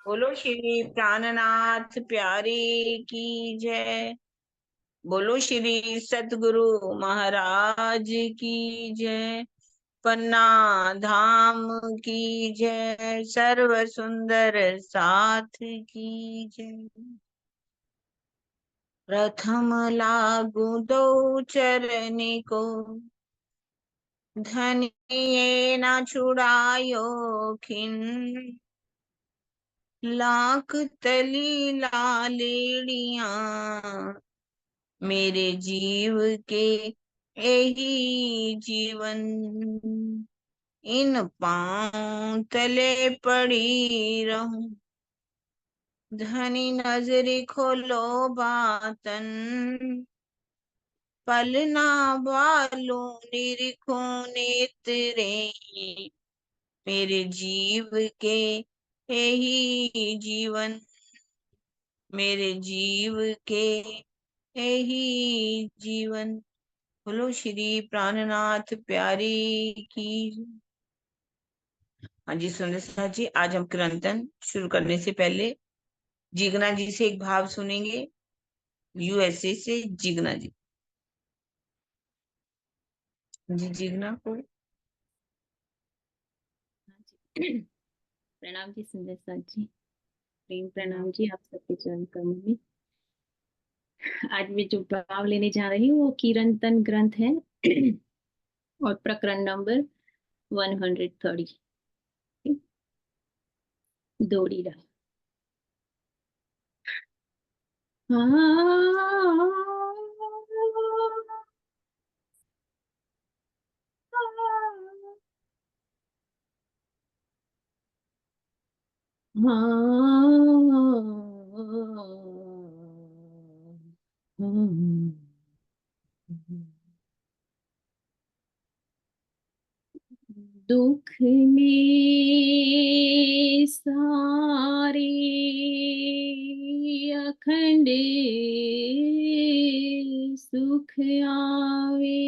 बोलो श्री प्राणनाथ प्यारी की जय। बोलो श्री सतगुरु महाराज की जय। पन्ना धाम की जय। सर्व सुंदर साथ की जय। प्रथम लागू दो चरण को, धनिये ना छुड़ायो खिन। लाख तली लालेड़िया, मेरे जीव के यही जीवन। इन पांव तले पड़ी रहूं, धनी नजरी खोलो बातन। पलना बालो निरखो नेत्रे, मेरे जीव के यही जीवन। मेरे जीव के यही जीवन। बोलो श्री प्राणनाथ प्यारी की। हाँ जी सुंदर साथ जी, आज हम कीर्तन शुरू करने से पहले जिगना जी से एक भाव सुनेंगे। यूएसए से जिगना जी। जी जिगना को। हाँ जी। प्रणाम जी सुंदर साथ जी। प्रेम प्रणाम जी आप सबके चरण कमल में। आज मैं जो भाव लेने जा रही हूँ वो कीर्तन ग्रंथ है और प्रकरण नंबर 130। दौड़ीला। दुख में सारे अखंड सुख आवे।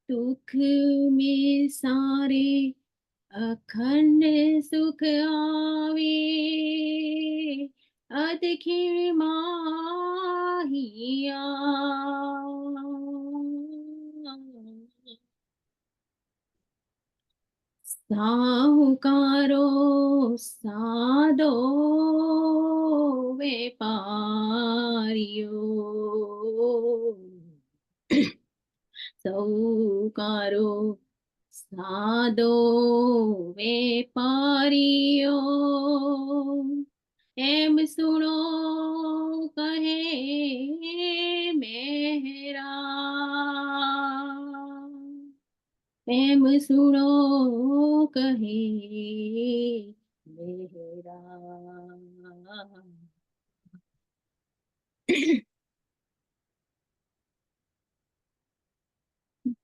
दुख में सारे अखंड सुख आवे, अदखिल माहिया। साहुकारो साधो व्यापारियो, साहुकारो साधो व्यापारियो। एम सुनो कहे मेहरा, एम सुनो कहे मेहरा।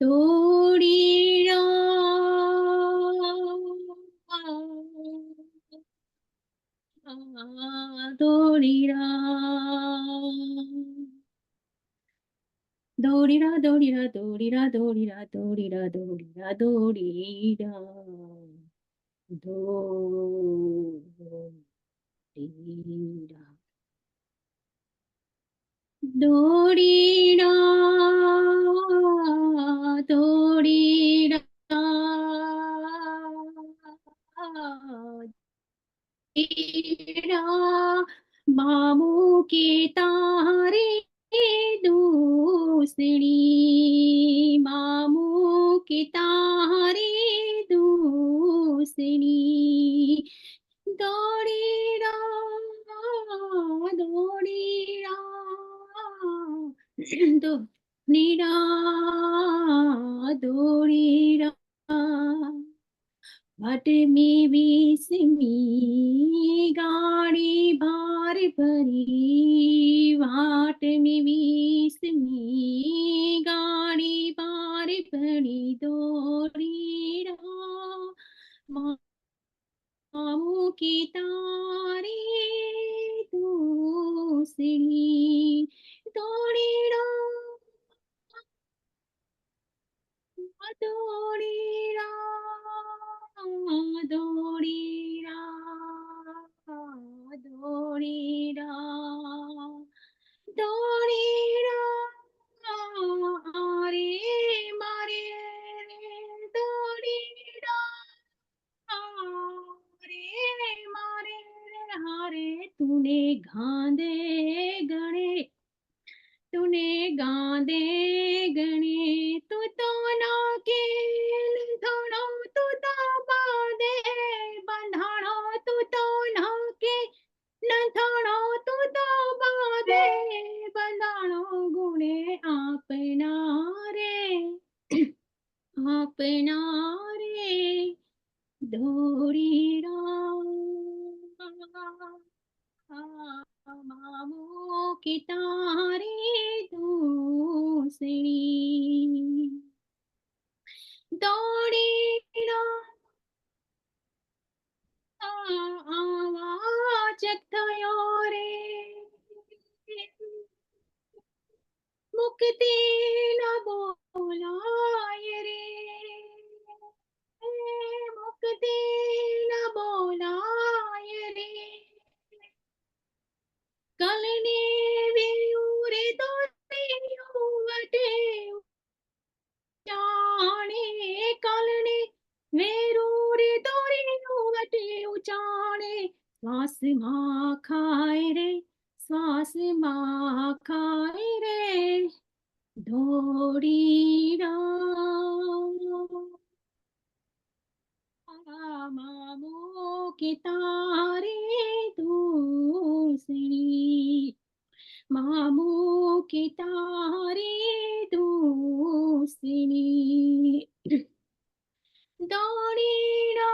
दौड़ीरा दौड़ीरा दौड़ीरा दौड़ीरा दौड़ीरा दौड़ीरा दौड़ीरा दौड़ीरा दौड़ीरा दौड़ीरा दौड़ीरा दौड़ीरा दौड़ीरा। मामू के तारे दूसरी, मामू के तारे दूसरी। दौड़ीरा दौड़ीरा दौड़ीरा दौड़ीरा। भट में बीसमी गाड़ी भार भरी, भाट में बीसमी गाड़ी भार भरी। दौड़ीरा मामू की तारी दूसरी। दौड़ीरा દોડીરા દોડીરા દોડીરા દોડીરા આરે મારે દોડીરા रे मारे हारे तूने गांदे गणे तूने गांदे गणे तू तो ना के धोणो तू तो बांधे बंधाणो तू तो ना के नथाणो तू तो बांधे बंधाणो गुणे आपना रे आपना रे દોડીરા મામો કે તારે દોસડી દોડીરા આવાજ થયો રે મુક્તિ ન બોલાય રે मुक्ति न बोलाय रे कलने वेयूरे तोरे युवटे जाने कलने वेरूरे तोरे युवटे उचाणे श्वास मा खाए रे श्वास मा खाए रे दौड़ीरा मामो के तारे दूसरी मामो के तारे दूसरी दौड़ीरा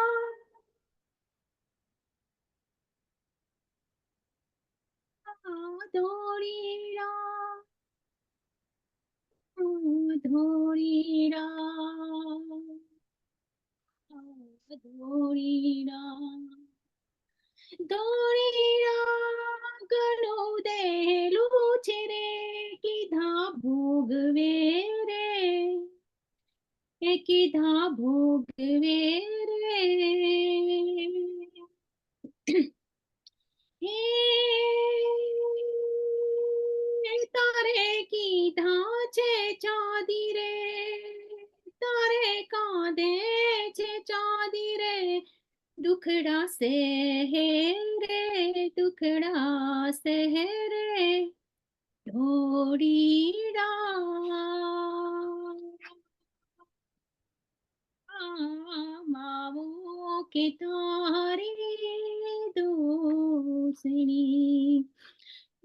दौड़ीरा दौड़ीरा દોડીરા દોડીરા ઘણું દેલું છે રે કીધા ભોગવે રે એ કીધા ભોગવે રે હે તારે કીધા છે ચાંદી રે તારે કાંદે છે ચાંદી રે दुखड़ा से है रे दुखड़ा से है रे ढोड़ीरा मावो के तारे दूसरी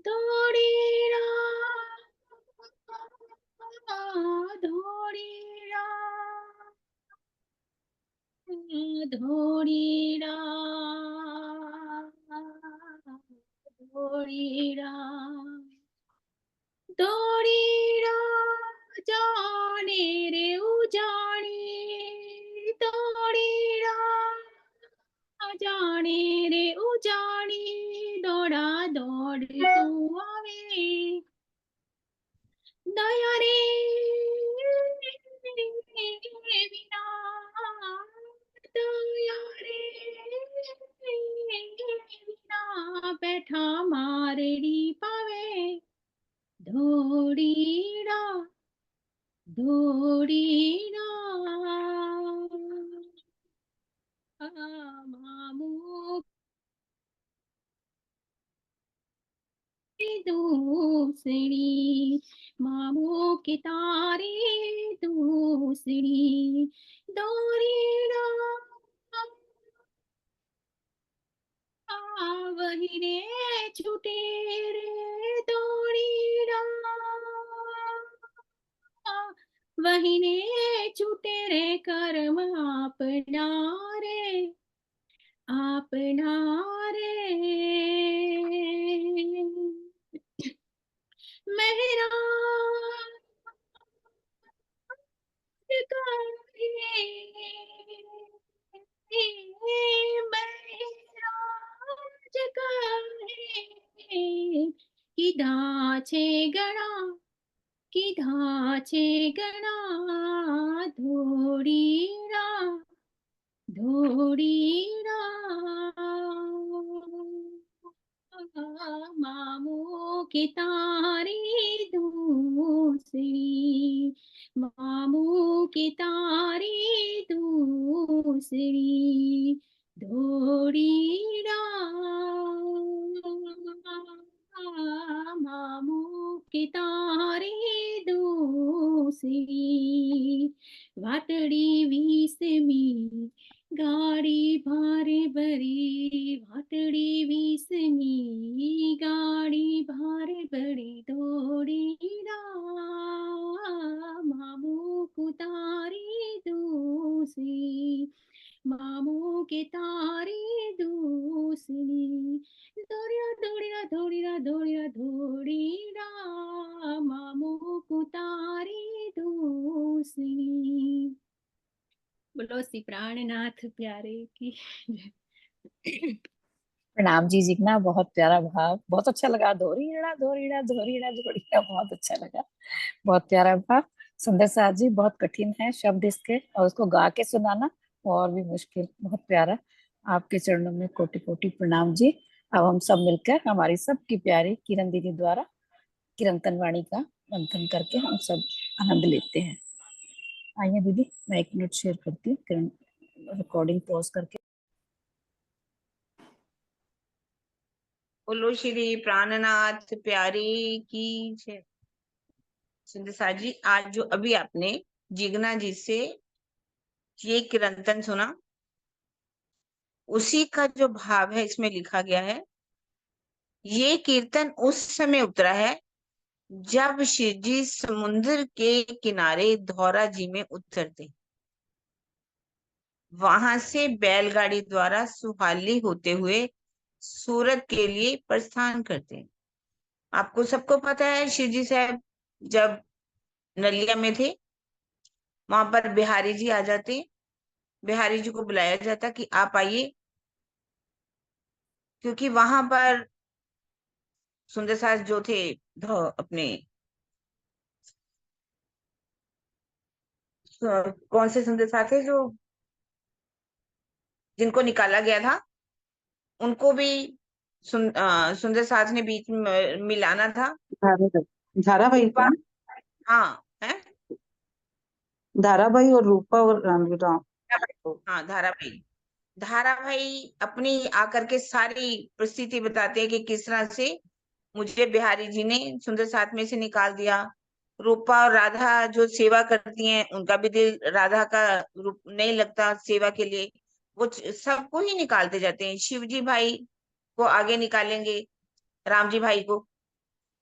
दौड़ीरा दौड़ीरा दौड़ीरा दौड़ीरा दौड़ीरा जाने रे उजानी दौड़ीरा जाने रे उजानी दौड़ा दौड़ तू आवे दया रे विना दया रे विना बैठा मारड़ी पावे दौड़ीरा दौड़ीरा मामू दूसरी मामू के तारे दूसरी दौड़ीरा वही रे छूटे रे दौड़ीरा वही ने छूटे रे कर्म अपना रे अपना रे मेरा કીધા છે ઘણા कि धाचे गणा धोड़ीड़ा धोड़ीड़ा मामू की तारी दूसरी मामू की तारी दूसरी धोड़ीड़ा मामू की तारी दूसरी वातड़ी वीसमी गाड़ी भारे भरी वातड़ी वीसमी गाड़ी भारे भरी दौड़ीड़ा मामू कुतारी दूसरी मामू के तारी दूसरी दौड़िया दौड़िया दौड़िया दौड़िया दौड़ीड़ा मामू कुतारी दूसरी। बोलो श्री प्राणनाथ प्यारे की जय। प्रणाम जी जिगना, बहुत प्यारा भाव, बहुत अच्छा लगा। धोरीड़ा धोरीड़ा धोरीड़ा धोरीड़ा, बहुत अच्छा लगा, बहुत प्यारा भाव। सुंदर साथ जी, बहुत कठिन है शब्द इसके, और उसको गा के सुनाना और भी मुश्किल। बहुत प्यारा। आपके चरणों में कोटि कोटि प्रणाम जी। अब हम सब मिलकर हमारी सबकी प्यारी किरण दीदी द्वारा कीर्तन वाणी का मंथन करके हम सब आनंद लेते हैं। आइए दीदी, मैं 1 मिनट शेयर करती हूँ, किरण रिकॉर्डिंग पॉज करके। बोलो श्री प्राणनाथ प्यारी की जय। सुंदर साथ जी, आज जो अभी आपने जिगना जी से ये कीर्तन सुना, उसी का जो भाव है इसमें लिखा गया है। ये कीर्तन उस समय उतरा है जब शिव जी समुद्र के किनारे धौरा जी में उतरते, वहां से बैलगाड़ी द्वारा सुहाली होते हुए सूरत के लिए प्रस्थान करते हैं। आपको सबको पता है, शिव जी साहब जब नलिया में थे, वहां पर बिहारी जी आ जाते, बिहारी जी को बुलाया जाता कि आप आइए, क्योंकि वहां पर सुंदर सास जो थे अपने कौन से सुंदर सास थे जो जिनको निकाला गया था, उनको भी सुंदर सास ने बीच में मिलाना था। धारावाही रूपा, था। हाँ है, धारावाही और रूपा और राम। हाँ धारावाही। धारावाही अपनी आकर के सारी परिस्थिति बताते हैं कि किस तरह से मुझे बिहारी जी ने सुंदर साथ में से निकाल दिया। रूपा और राधा जो सेवा करती हैं, उनका भी दिल राधा का रूप नहीं लगता सेवा के लिए, वो सबको ही निकालते जाते हैं। शिव जी भाई को आगे निकालेंगे, राम जी भाई को।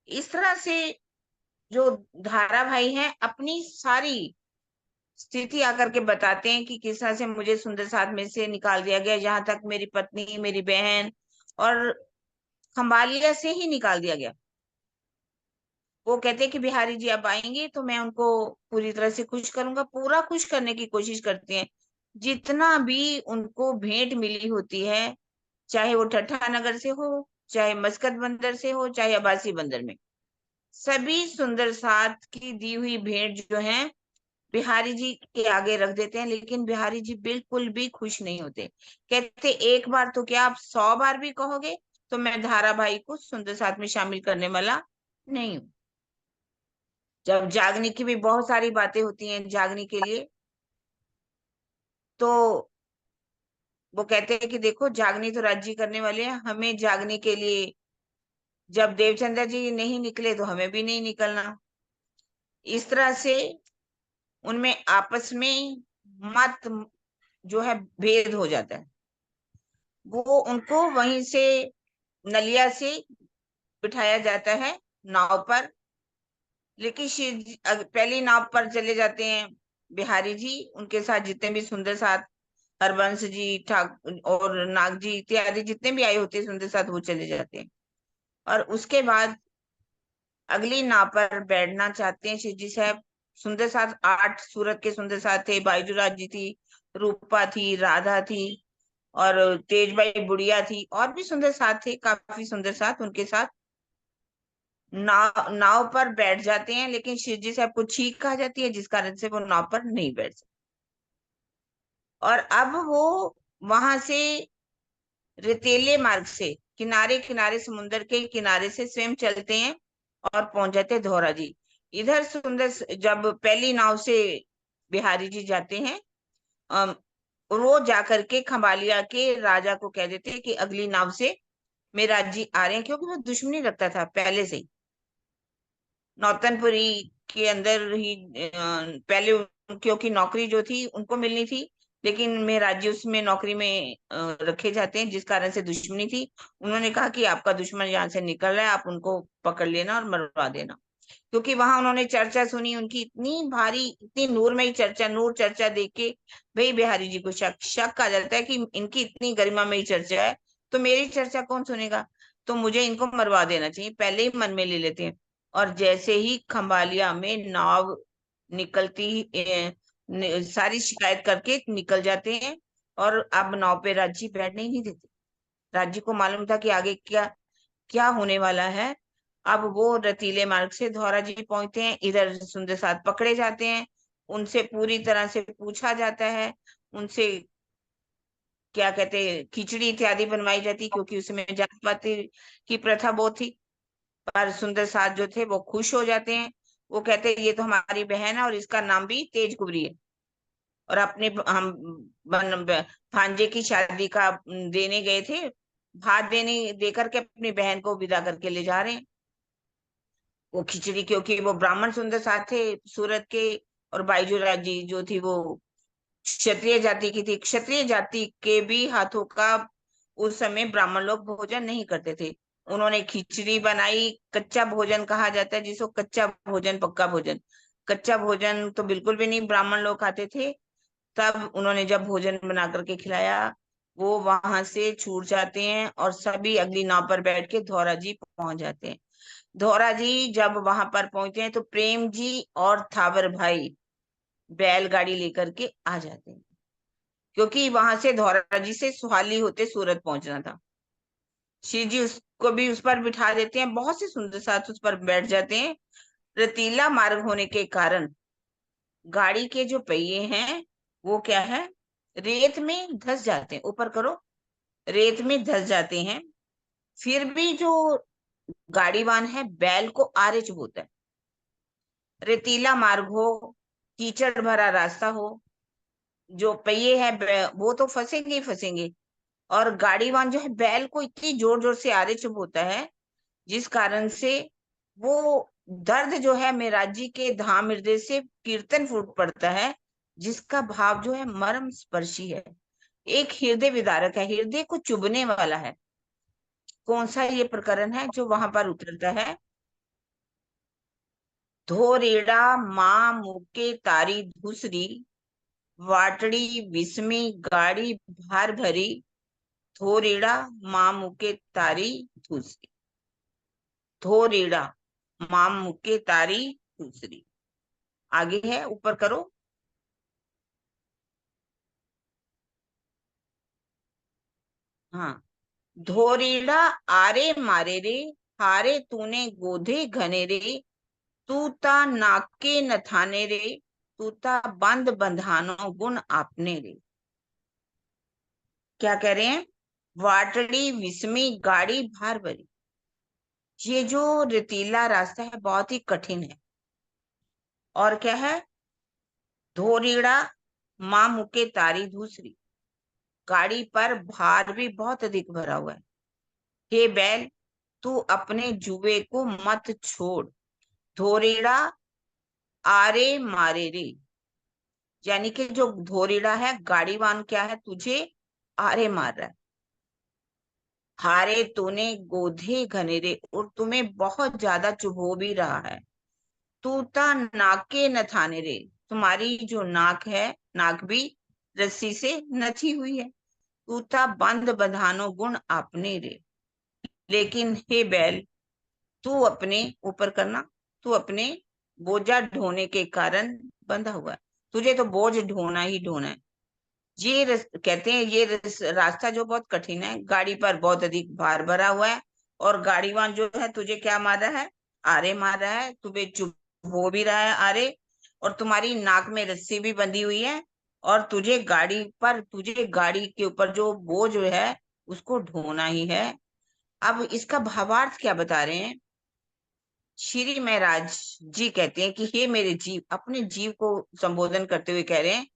इस तरह से जो धारा भाई हैं, अपनी सारी स्थिति आकर के बताते हैं कि किस तरह से मुझे सुंदर साथ में से निकाल दिया गया, जहां तक मेरी पत्नी, मेरी बहन और खंबालिया से ही निकाल दिया गया। वो कहते हैं कि बिहारी जी अब आएंगे तो मैं उनको पूरी तरह से खुश करूंगा, पूरा खुश करने की कोशिश करते हैं। जितना भी उनको भेंट मिली होती है, चाहे वो ठट्ठा नगर से हो, चाहे मस्कत बंदर से हो, चाहे अब्बासी बंदर में, सभी सुंदर साथ की दी हुई भेंट जो है बिहारी जी के आगे रख देते हैं। लेकिन बिहारी जी बिल्कुल भी खुश नहीं होते। कहते एक बार तो क्या, आप 100 बार भी कहोगे तो मैं धारा भाई को सुंदर साथ में शामिल करने वाला नहीं हूं। जब जागने की भी बहुत सारी बातें होती हैं जागने के लिए, तो वो कहते हैं कि देखो जागनी तो राज्य करने वाले हैं, हमें जागने के लिए जब देवचंद्र जी नहीं निकले तो हमें भी नहीं निकलना। इस तरह से उनमें आपस में मत जो है भेद हो जाता है। वो उनको वहीं से नलिया से बिठाया जाता है नाव पर, लेकिन पहली नाव पर चले जाते हैं बिहारी जी, उनके साथ जितने भी सुंदर साथ हरबंश जी ठाकुर और नाग जी इत्यादि जितने भी आए होते हैं सुंदर साथ, वो चले जाते हैं। और उसके बाद अगली नाव पर बैठना चाहते हैं शिव जी साहब। सुंदर साथ 8 सूरत के सुंदर साथ थे, बाईजूराज जी थी, रूपा थी, राधा थी, और तेजबाई बुढ़िया थी, और भी सुंदर साथ थे, काफी सुंदर साथ उनके साथ। नाव पर बैठ जाते हैं, लेकिन शिव जी साहब को छींक आ जाती है, जिस कारण से वो नाव पर नहीं बैठ सकते। और अब वो वहां से रेतीले मार्ग से किनारे किनारे, समुद्र के किनारे से स्वयं चलते हैं और पहुंच जाते हैं धौरा जी। इधर जब पहली नाव से बिहारी जी जाते हैं, वो जाकर के खंबालिया के राजा को कह देते हैं कि अगली नाव से मेरा जी आ रहे हैं, क्योंकि वो दुश्मनी रखता था पहले से ही। नौतनपुरी के अंदर ही पहले क्योंकि नौकरी जो थी उनको मिलनी थी, लेकिन मेराजी उसमें नौकरी में रखे जाते हैं, जिस कारण से दुश्मनी थी। उन्होंने कहा कि आपका दुश्मन यहाँ से निकल रहा है, आप उनको पकड़ लेना और मरवा देना। क्योंकि वहां उन्होंने चर्चा सुनी उनकी, इतनी भारी, इतनी नूरमयी चर्चा, नूर चर्चा देख के भाई बिहारी जी को शक आ जाता है कि इनकी इतनी गरिमामयी चर्चा है, तो मेरी चर्चा कौन सुनेगा, तो मुझे इनको मरवा देना चाहिए, पहले ही मन में ले लेते हैं। और जैसे ही खंबालिया में नाव निकलती, सारी शिकायत करके निकल जाते हैं, और अब नाव पे राज्य बैठने ही नहीं देते। राज्य को मालूम था कि आगे क्या क्या होने वाला है। अब वो रतीले मार्ग से धौरा जी पहुंचते हैं, इधर सुंदर साथ पकड़े जाते हैं, उनसे पूरी तरह से पूछा जाता है, उनसे क्या कहते हैं खिचड़ी इत्यादि बनवाई जाती, क्योंकि उसमें जात पात की प्रथा बहुत थी। पर सुंदर साथ जो थे वो खुश हो जाते हैं, वो कहते हैं ये तो हमारी बहन है और इसका नाम भी तेज कुबरी है, और अपने हम भांजे की शादी का देने गए थे, भात देने देकर के अपनी बहन को विदा करके ले जा रहे हैं। वो खिचड़ी, क्योंकि वो ब्राह्मण सुंदर साथ थे सूरत के, और बाईजूराज जी जो थी वो क्षत्रिय जाति की थी। क्षत्रिय जाति के भी हाथों का उस समय ब्राह्मण लोग भोजन नहीं करते थे। उन्होंने खिचड़ी बनाई, कच्चा भोजन कहा जाता है जिसको, कच्चा भोजन पक्का भोजन। कच्चा भोजन तो बिल्कुल भी नहीं ब्राह्मण लोग खाते थे। तब उन्होंने जब भोजन बना करके खिलाया, वो वहां से छूट जाते हैं और सभी अगली नाव पर बैठ के धौरा जी पहुंच जाते हैं। धौरा जी जब वहां पर पहुंचे हैं तो प्रेम जी और थावर भाई बैलगाड़ी लेकर के आ जाते हैं, क्योंकि वहां से धौरा जी से सुहाली होते सूरत पहुंचना था। शिव जी उसको भी उस पर बिठा देते हैं, बहुत से सुंदर साथ उस पर बैठ जाते हैं। रेतीला मार्ग होने के कारण गाड़ी के जो पहिए हैं वो क्या है, रेत में धस जाते हैं, ऊपर करो, रेत में धस जाते हैं। फिर भी जो गाड़ीवान है बैल को आरे चुभोता है। रेतीला मार्ग हो, कीचड़ भरा रास्ता हो, जो पहिए है वो तो फंसेंगे ही फंसेंगे, और गाड़ीवान जो है बैल को इतनी जोर जोर से आरे चुभोता है, जिस कारण से वो दर्द जो है मेराजी के धाम हृदय से कीर्तन फूट पड़ता है, जिसका भाव जो है मर्म स्पर्शी है, एक हृदय विदारक है, हृदय को चुभने वाला है। कौन सा ये प्रकरण है जो वहां पर उतरता है, धोरेड़ा माँ मुके तारी धूसरी, वाटड़ी विस्मी गाड़ी भार भरी, धोरेड़ा माँ मुके तारी धूसरी। धोरेड़ा माँ मुके तारी धूसरी, आगे है, ऊपर करो। हाँ, धोरेड़ा आरे मारे रे, हारे तूने गोधे घने रे, तू ता नाके न थाने रे, तू ता बंद बंधानो गुण आपने रे। क्या कह रहे हैं, वाटड़ी विस्मी गाड़ी भार भरी। ये जो रेतीला रास्ता है बहुत ही कठिन है, और क्या है, धोरीड़ा माँ मुके तारी दूसरी, गाड़ी पर भार भी बहुत अधिक भरा हुआ है। हे बैल, तू अपने जुए को मत छोड़, धोरीड़ा आरे मारे रे। यानी कि जो धोरीड़ा है गाड़ीवान क्या है, तुझे आरे मार रहा है। हारे तूने गोधे घनेरे, और तुम्हें बहुत ज्यादा चुभो भी रहा है। तूता नाके न थाने रे, तुम्हारी जो नाक है, नाक भी रस्सी से नथी हुई है। तूता बंद बंधानो गुण आपने रे, लेकिन हे बैल, तू अपने ऊपर करना, तू अपने बोझा ढोने के कारण बंधा हुआ है, तुझे तो बोझ ढोना ही ढोना है। कहते हैं ये रास्ता जो बहुत कठिन है, गाड़ी पर बहुत अधिक भार भरा हुआ है, और गाड़ीवान जो है तुझे क्या मार रहा है, आरे मार रहा है, तुम्हें चुप हो भी रहा है आरे, और तुम्हारी नाक में रस्सी भी बंधी हुई है, और तुझे गाड़ी के ऊपर जो बोझ है उसको ढोना ही है। अब इसका भावार्थ क्या बता रहे हैं? श्री महाराज जी कहते हैं कि हे मेरे जीव, अपने जीव को संबोधन करते हुए कह रहे हैं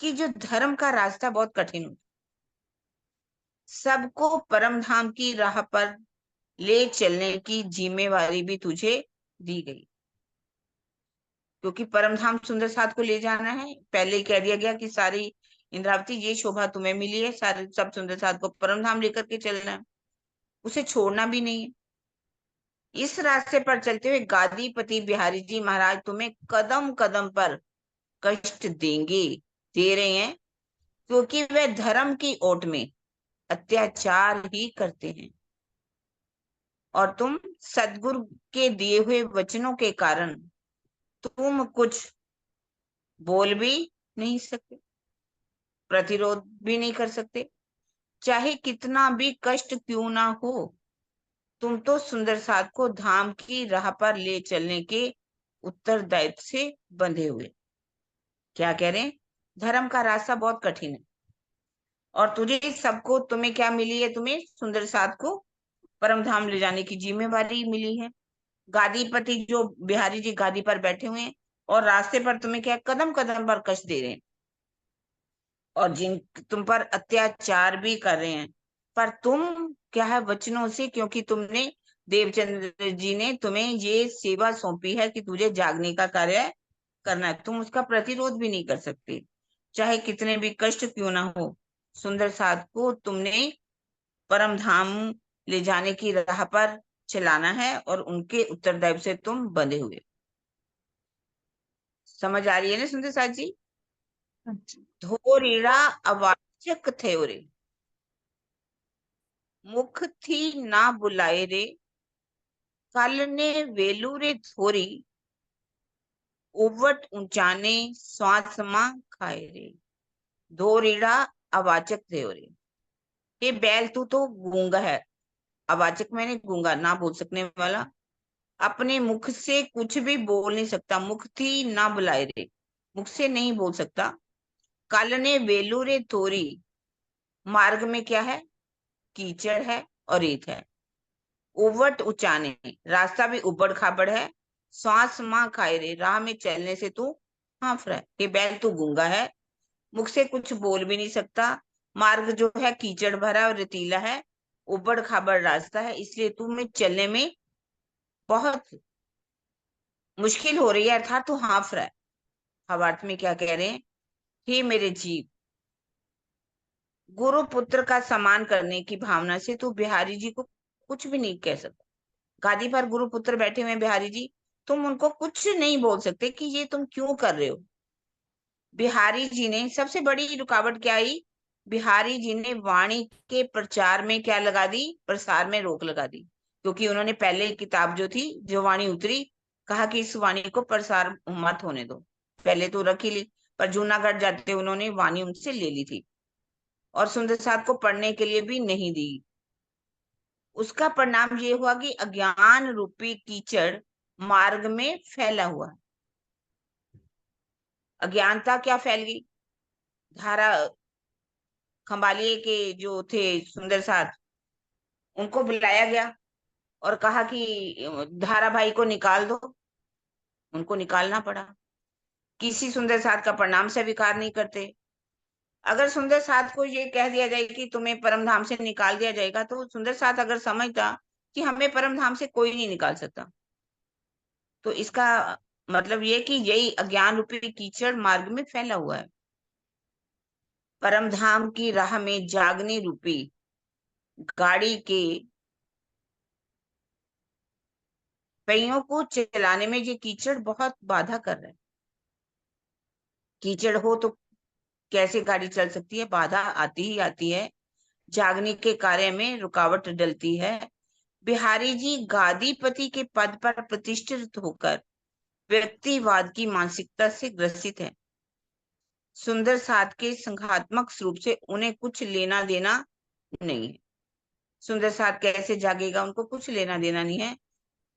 कि जो धर्म का रास्ता बहुत कठिन होता, सबको परम धाम की राह पर ले चलने की जिम्मेवारी भी तुझे दी गई, क्योंकि परम धाम सुंदर साथ को ले जाना है। पहले ही कह दिया गया कि सारी इंद्रावती ये शोभा तुम्हें मिली है, सारे सब सुंदर साथ को परम धाम लेकर के चलना है, उसे छोड़ना भी नहीं है। इस रास्ते पर चलते हुए गादीपति बिहारी जी महाराज तुम्हें कदम कदम पर कष्ट देंगे, दे रहे हैं, क्योंकि वे धर्म की ओट में अत्याचार ही करते हैं, और तुम सदगुरु के दिए हुए वचनों के कारण तुम कुछ बोल भी नहीं सकते, प्रतिरोध भी नहीं कर सकते, चाहे कितना भी कष्ट क्यों ना हो। तुम तो सुंदर साथ को धाम की राह पर ले चलने के उत्तरदायित्व से बंधे हुए। क्या कह रहे हैं? धर्म का रास्ता बहुत कठिन है, और तुम्हें क्या मिली है? तुम्हें सुंदर साथ को परम धाम ले जाने की जिम्मेवारी मिली है। गादीपति जो बिहारी जी गादी पर बैठे हुए हैं, और रास्ते पर तुम्हें क्या कदम कदम पर कष्ट दे रहे हैं, और जिन तुम पर अत्याचार भी कर रहे हैं, पर तुम क्या है वचनों से, क्योंकि तुमने देवचंद्र जी ने तुम्हें ये सेवा सौंपी है कि तुझे जागने का कार्य करना है, तुम उसका प्रतिरोध भी नहीं कर सकते, चाहे कितने भी कष्ट क्यों ना हो। सुंदर साथ को तुमने परम धाम ले जाने की राह पर चलाना है, और उनके उत्तरदायित्व से तुम बंधे हुए। समझ आ रही है ना सुंदर साथ जी? धोरीड़ा अवाचक थे रे, मुख थी ना बुलाए रे, कल ने वेलू रे थोरी, उवट ऊंचाने स्वासमा खाए रे। धोरीड़ा अवाचक थे रे, ये बैल तू तो गूंगा है। अवाचक मैंने गूंगा, ना बोल सकने वाला, अपने मुख से कुछ भी बोल नहीं सकता, मुख थी ना बुलाए रे, मुख से नहीं बोल सकता। कल ने वेलू रे थोरी, मार्ग में क्या है? कीचड़ है और रेत है। उवट उचाने, रास्ता भी उबड़ खाबड़ है। श्वास मां खाए रे, राह में चलने से तू हाँफ रहा है। ये बैल तू गूंगा है, मुख से कुछ बोल भी नहीं सकता, मार्ग जो है कीचड़ भरा और रेतीला है, उबड़ खाबड़ रास्ता है, इसलिए तुम्हें चलने में बहुत मुश्किल हो रही है, अर्थात तू हाँफ रहा है। भावार्थ में क्या कह रहे हैं? हे मेरे जीव, गुरु पुत्र का सम्मान करने की भावना से तू बिहारी जी को कुछ भी नहीं कह सकता। गादी पर गुरु पुत्र बैठे हुए हैं बिहारी जी, तुम उनको कुछ नहीं बोल सकते कि ये तुम क्यों कर रहे हो। बिहारी जी ने सबसे बड़ी रुकावट क्या आई? बिहारी जी ने वाणी के प्रचार में क्या लगा दी? प्रसार में रोक लगा दी, क्योंकि उन्होंने पहले किताब जो थी, जो वाणी उतरी, कहा कि इस वाणी को प्रसार मत होने दो, पहले तो रख ही ली, पर जूनागढ़ जाते उन्होंने वाणी उनसे ले ली थी, और सुंदर साथ को पढ़ने के लिए भी नहीं दी। उसका परिणाम ये हुआ कि अज्ञान रूपी कीचड़ मार्ग में फैला हुआ। अज्ञानता क्या फैल गई? धारा खंबालिए के जो थे सुंदर साथ, उनको बुलाया गया और कहा कि धारा भाई को निकाल दो, उनको निकालना पड़ा। किसी सुंदर साथ का प्रणाम स्वीकार नहीं करते। अगर सुंदर साथ को ये कह दिया जाए कि तुम्हें परम धाम से निकाल दिया जाएगा, तो सुंदर साथ अगर समझता कि हमें परम धाम से कोई नहीं निकाल सकता, तो इसका मतलब ये कि यही अज्ञान रूपी कीचड़ मार्ग में फैला हुआ है। परम धाम की राह में जागने रूपी गाड़ी के पहियों को चलाने में ये कीचड़ बहुत बाधा कर रहा है। कीचड़ हो तो कैसे गाड़ी चल सकती है? बाधा आती ही आती है, जागने के कार्य में रुकावट डलती है। बिहारी जी गादीपति के पद पर प्रतिष्ठित होकर व्यक्तिवाद की मानसिकता से ग्रसित है। सुंदर साथ के संघात्मक रूप से उन्हें कुछ लेना देना नहीं है। सुंदर साथ कैसे जागेगा? उनको कुछ लेना देना नहीं है।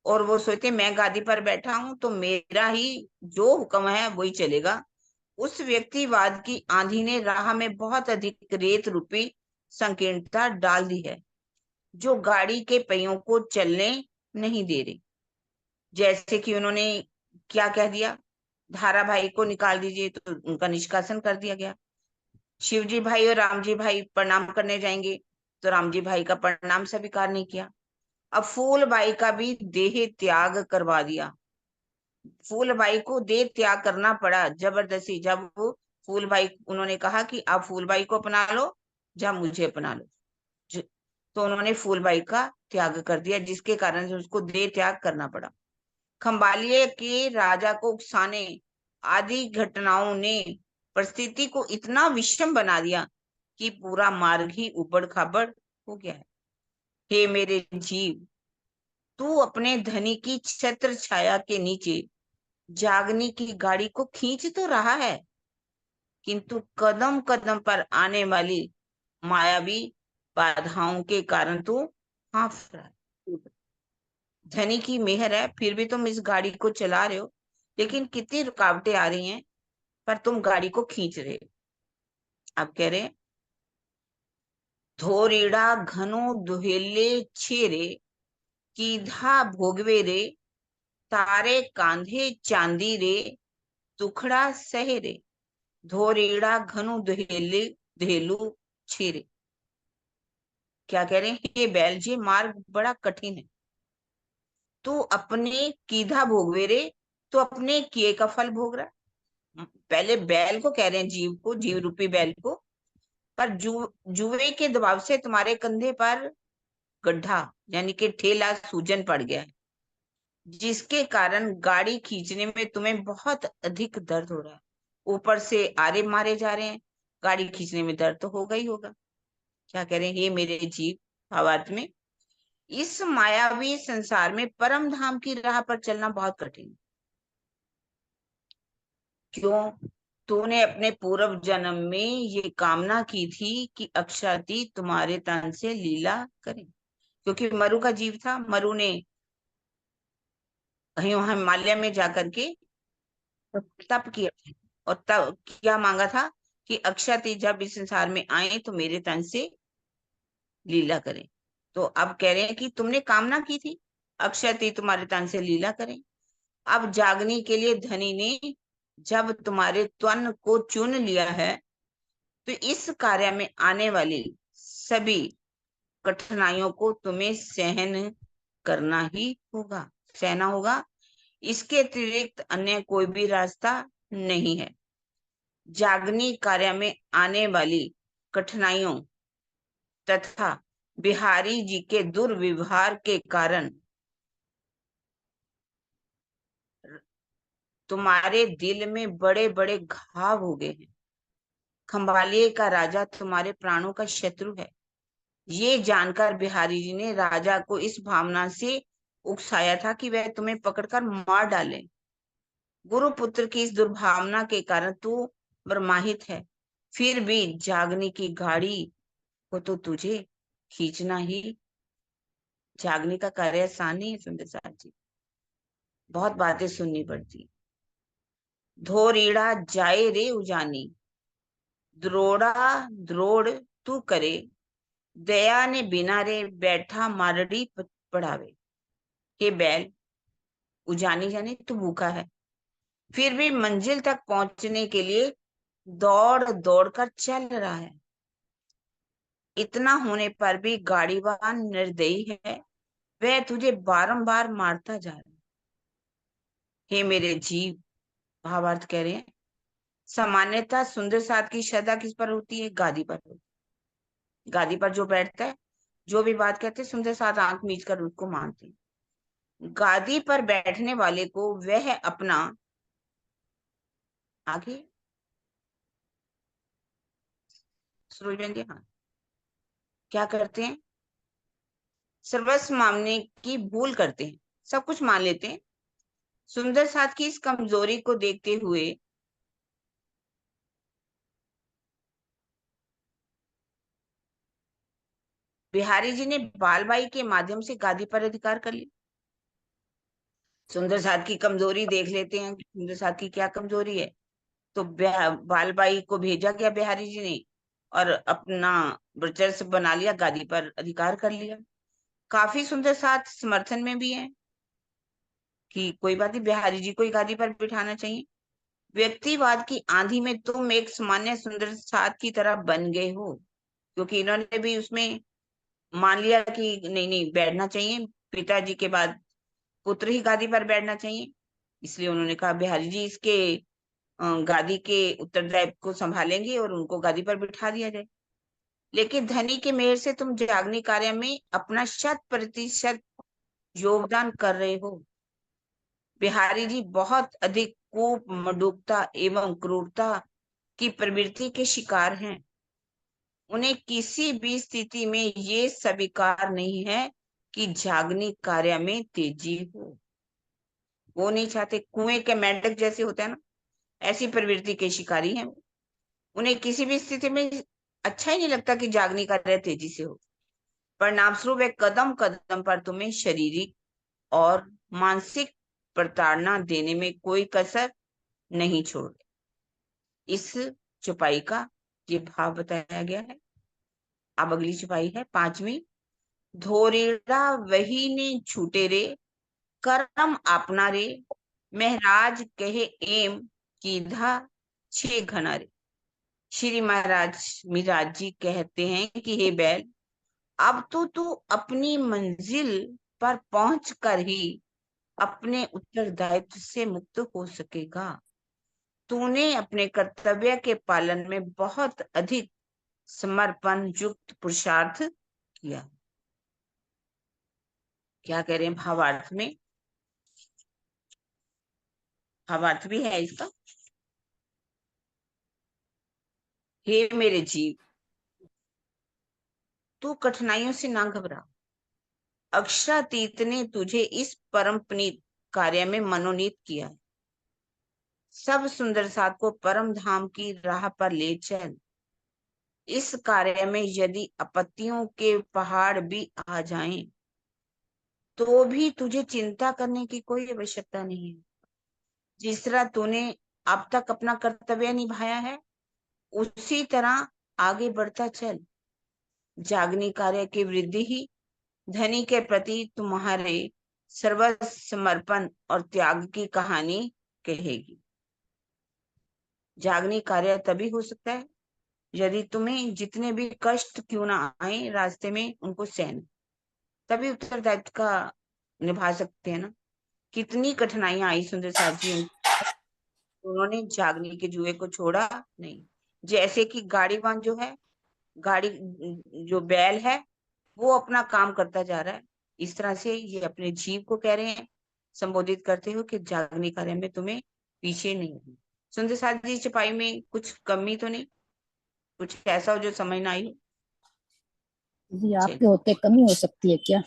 और वो सोचते मैं गादी पर बैठा हूं तो मेरा ही जो हुक्म है वही चलेगा। उस व्यक्तिवाद की आंधी ने राह में बहुत अधिक रेत रूपी संकीर्णता डाल दी है, जो गाड़ी के पहियों को चलने नहीं दे रही। जैसे कि उन्होंने क्या कह दिया, धारा भाई को निकाल दीजिए, तो उनका निष्कासन कर दिया गया। शिवजी भाई और राम जी भाई प्रणाम करने जाएंगे, तो राम जी भाई का प्रणाम स्वीकार नहीं किया। अब फूलबाई का भी देह त्याग करवा दिया। फूलबाई को देह त्याग करना पड़ा जबरदस्ती। जब वो फूलबाई, उन्होंने कहा कि आप फूलबाई को अपना लो, जब मुझे अपना लो, तो उन्होंने फूलबाई का त्याग कर दिया, जिसके कारण से उसको देह त्याग करना पड़ा। खंबालिये के राजा को उकसाने आदि घटनाओं ने परिस्थिति को इतना विषम बना दिया कि पूरा मार्ग ही उबड़ खाबड़ हो गया है। हे मेरे जीव, तू अपने धनी की छत्र छाया के नीचे जागनी की गाड़ी को खींच तो रहा है, किंतु कदम कदम पर आने वाली मायावी बाधाओं के कारण तू हाँफ रहा है। धनी की मेहर है, फिर भी तुम इस गाड़ी को चला रहे हो, लेकिन कितनी रुकावटें आ रही हैं, पर तुम गाड़ी को खींच रहे हो। अब कह रहे, धोरीड़ा घनो दुहेले छेरे, कीधा भोगवे रे, तारे कांधे चांदी रे, दुखड़ा सहे रे, धोरीड़ा घनु दुहेले धेलू छेरे। क्या कह रहे हैं, ये बैल जी मार्ग बड़ा कठिन है, तू अपने कीधा भोगवे रे, तो अपने किए का फल भोग रहा है। पहले बैल को कह रहे हैं, जीव को, जीव रूपी बैल को, पर जुए के दबाव से तुम्हारे कंधे पर गड्ढा यानी कि ठेला सूजन पड़ गया है, जिसके कारण गाड़ी खींचने में तुम्हें बहुत अधिक दर्द हो रहा है। ऊपर से आरे मारे जा रहे हैं, गाड़ी खींचने में दर्द तो होगा ही होगा। क्या कह रहे हैं, ये मेरे जीव, भावार्थ में, इस मायावी संसार में परम धाम की राह पर चलना बहुत कठिन है। क्यों? तूने अपने पूर्व जन्म में ये कामना की थी कि अक्षाती तुम्हारे तन से लीला करे, क्योंकि मरु का जीव था। मरु ने कहीं वहां हिमालय में जाकर के तप किया था, और तब क्या मांगा था कि अक्षाती जब इस संसार में आए तो मेरे तन से लीला करें। तो अब कह रहे हैं कि तुमने कामना की थी अक्षाती तुम्हारे तन से लीला करें। अब जागने के लिए धनी ने जब तुम्हारे तन को चुन लिया है, तो इस कार्य में आने वाली सभी कठिनाइयों को तुम्हें सहन करना ही होगा, सहना होगा। इसके अतिरिक्त अन्य कोई भी रास्ता नहीं है। जागनी कार्य में आने वाली कठिनाइयों तथा बिहारी जी के दुर्व्यवहार के कारण तुम्हारे दिल में बड़े बड़े घाव हो गए हैं। खंबालिये का राजा तुम्हारे प्राणों का शत्रु है। ये जानकर बिहारी जी ने राजा को इस भावना से उकसाया था कि वह तुम्हें पकड़कर मार डाले। गुरुपुत्र की इस दुर्भावना के कारण तू ब्रह्माहित है, फिर भी जागने की गाड़ी को तो तुझे खींचना ही। जागने का कार्य आसान नहीं है सुंदर साहब जी, बहुत बातें सुननी पड़ती। धोरीड़ा जाए रे उजानी, द्रोड़ा द्रोड़ तू करे, दया ने बिना रे बैठा मारड़ी पढ़ावे। हे बैल, उजानी जाने तू भूखा है, फिर भी मंजिल तक पहुंचने के लिए दौड़ दौड़ कर चल रहा है। इतना होने पर भी गाड़ीवान निर्दयी है, वह तुझे बारंबार मारता जा रहा है। हे मेरे जीव, भावार्थ कह रहे हैं, सामान्यतः सुंदर साथ की श्रद्धा किस पर होती है? गादी पर होती है। गादी पर जो बैठता है, जो भी बात कहते हैं, सुंदर साथ आंख मीच कर उसको मानते हैं। गादी पर बैठने वाले को वह अपना, आगे सरोज, हाँ, क्या करते हैं? सर्वस्व मानने की भूल करते हैं, सब कुछ मान लेते हैं। सुंदर साथ की इस कमजोरी को देखते हुए बिहारी जी ने बालबाई के माध्यम से गादी पर अधिकार कर लिया। सुंदर साथ की कमजोरी देख लेते हैं कि सुंदर साथ की क्या कमजोरी है। तो बालबाई को भेजा गया बिहारी जी ने और अपना वर्चस्व बना लिया, गादी पर अधिकार कर लिया। काफी सुंदर साथ समर्थन में भी है कि कोई बात नहीं, बिहारी जी को ही गादी पर बिठाना चाहिए। व्यक्तिवाद की आंधी में तुम एक सामान्य सुंदर साथ की तरह बन गए हो, क्योंकि इन्होंने भी उसमें मान लिया कि नहीं नहीं बैठना चाहिए, पिताजी के बाद पुत्र ही गादी पर बैठना चाहिए। इसलिए उन्होंने कहा बिहारी जी इसके गादी के उत्तरदायित्व को संभालेंगे और उनको गादी पर बिठा दिया जाए। लेकिन धनी के मेहर से तुम जागनी कार्य में अपना 100% योगदान कर रहे हो। बिहारी जी बहुत अधिक कूप मडूकता एवं क्रूरता की प्रवृत्ति के शिकार हैं। उन्हें किसी भी स्थिति में ये स्वीकार नहीं है कि जागनी कार्य में तेजी हो। वो नहीं चाहते, कुएं के मेंढक जैसे होता है ना, ऐसी प्रवृत्ति के शिकारी हैं। उन्हें किसी भी स्थिति में अच्छा ही नहीं लगता कि जागनी कार्य तेजी से हो। परिणाम स्वरूप वे कदम कदम पर तुम्हें शारीरिक और मानसिक प्रताड़ना देने में कोई कसर नहीं छोड़। इस चौपाई का ये भाव बताया गया है। अब अगली चौपाई है 5वीं। धोरेड़ा वही ने छूटे रे, करम अपना रे, महराज कहे एम कीधा 6 घना रे। श्री महाराज मिराज जी कहते हैं कि हे बैल, अब तो तू अपनी मंजिल पर पहुंचकर ही अपने उत्तरदायित्व से मुक्त हो सकेगा। तूने अपने कर्तव्य के पालन में बहुत अधिक समर्पण युक्त पुरुषार्थ किया। क्या कह रहे हैं भावार्थ में? भावार्थ भी है इसका। हे मेरे जीव, तू कठिनाइयों से ना घबरा। अक्षरातीत ने तुझे इस परम पुनीत कार्य में मनोनीत किया है। सब सुंदर साथ को परम धाम की राह पर ले चल। इस कार्य में यदि आपत्तियों के पहाड़ भी आ जाएं, तो भी तुझे चिंता करने की कोई आवश्यकता नहीं है। जिस तरह तूने अब तक अपना कर्तव्य निभाया है, उसी तरह आगे बढ़ता चल। जागनी कार्य की वृद्धि ही धनी के प्रति तुम्हारे सर्वसमर्पण और त्याग की कहानी कहेगी। जागनी कार्य तभी हो सकता है यदि तुम्हें जितने भी कष्ट क्यों ना आए रास्ते में, उनको सहन, तभी उत्तरदायित्व का निभा सकते हैं ना। कितनी कठिनाइयां आई सुंदर साथ जी, उन्होंने जागने के जुए को छोड़ा नहीं। जैसे कि गाड़ीवान जो है, गाड़ी जो बैल है, वो अपना काम करता जा रहा है। इस तरह से ये अपने जीव को कह रहे हैं, संबोधित करते हो कि जागने कार्य में तुम्हें पीछे नहीं होना। सुंदर साथ जी सिपाही में कुछ कमी तो नहीं, कुछ ऐसा हो जो समझ ना आई? जी आपके होते कमी हो सकती है क्या?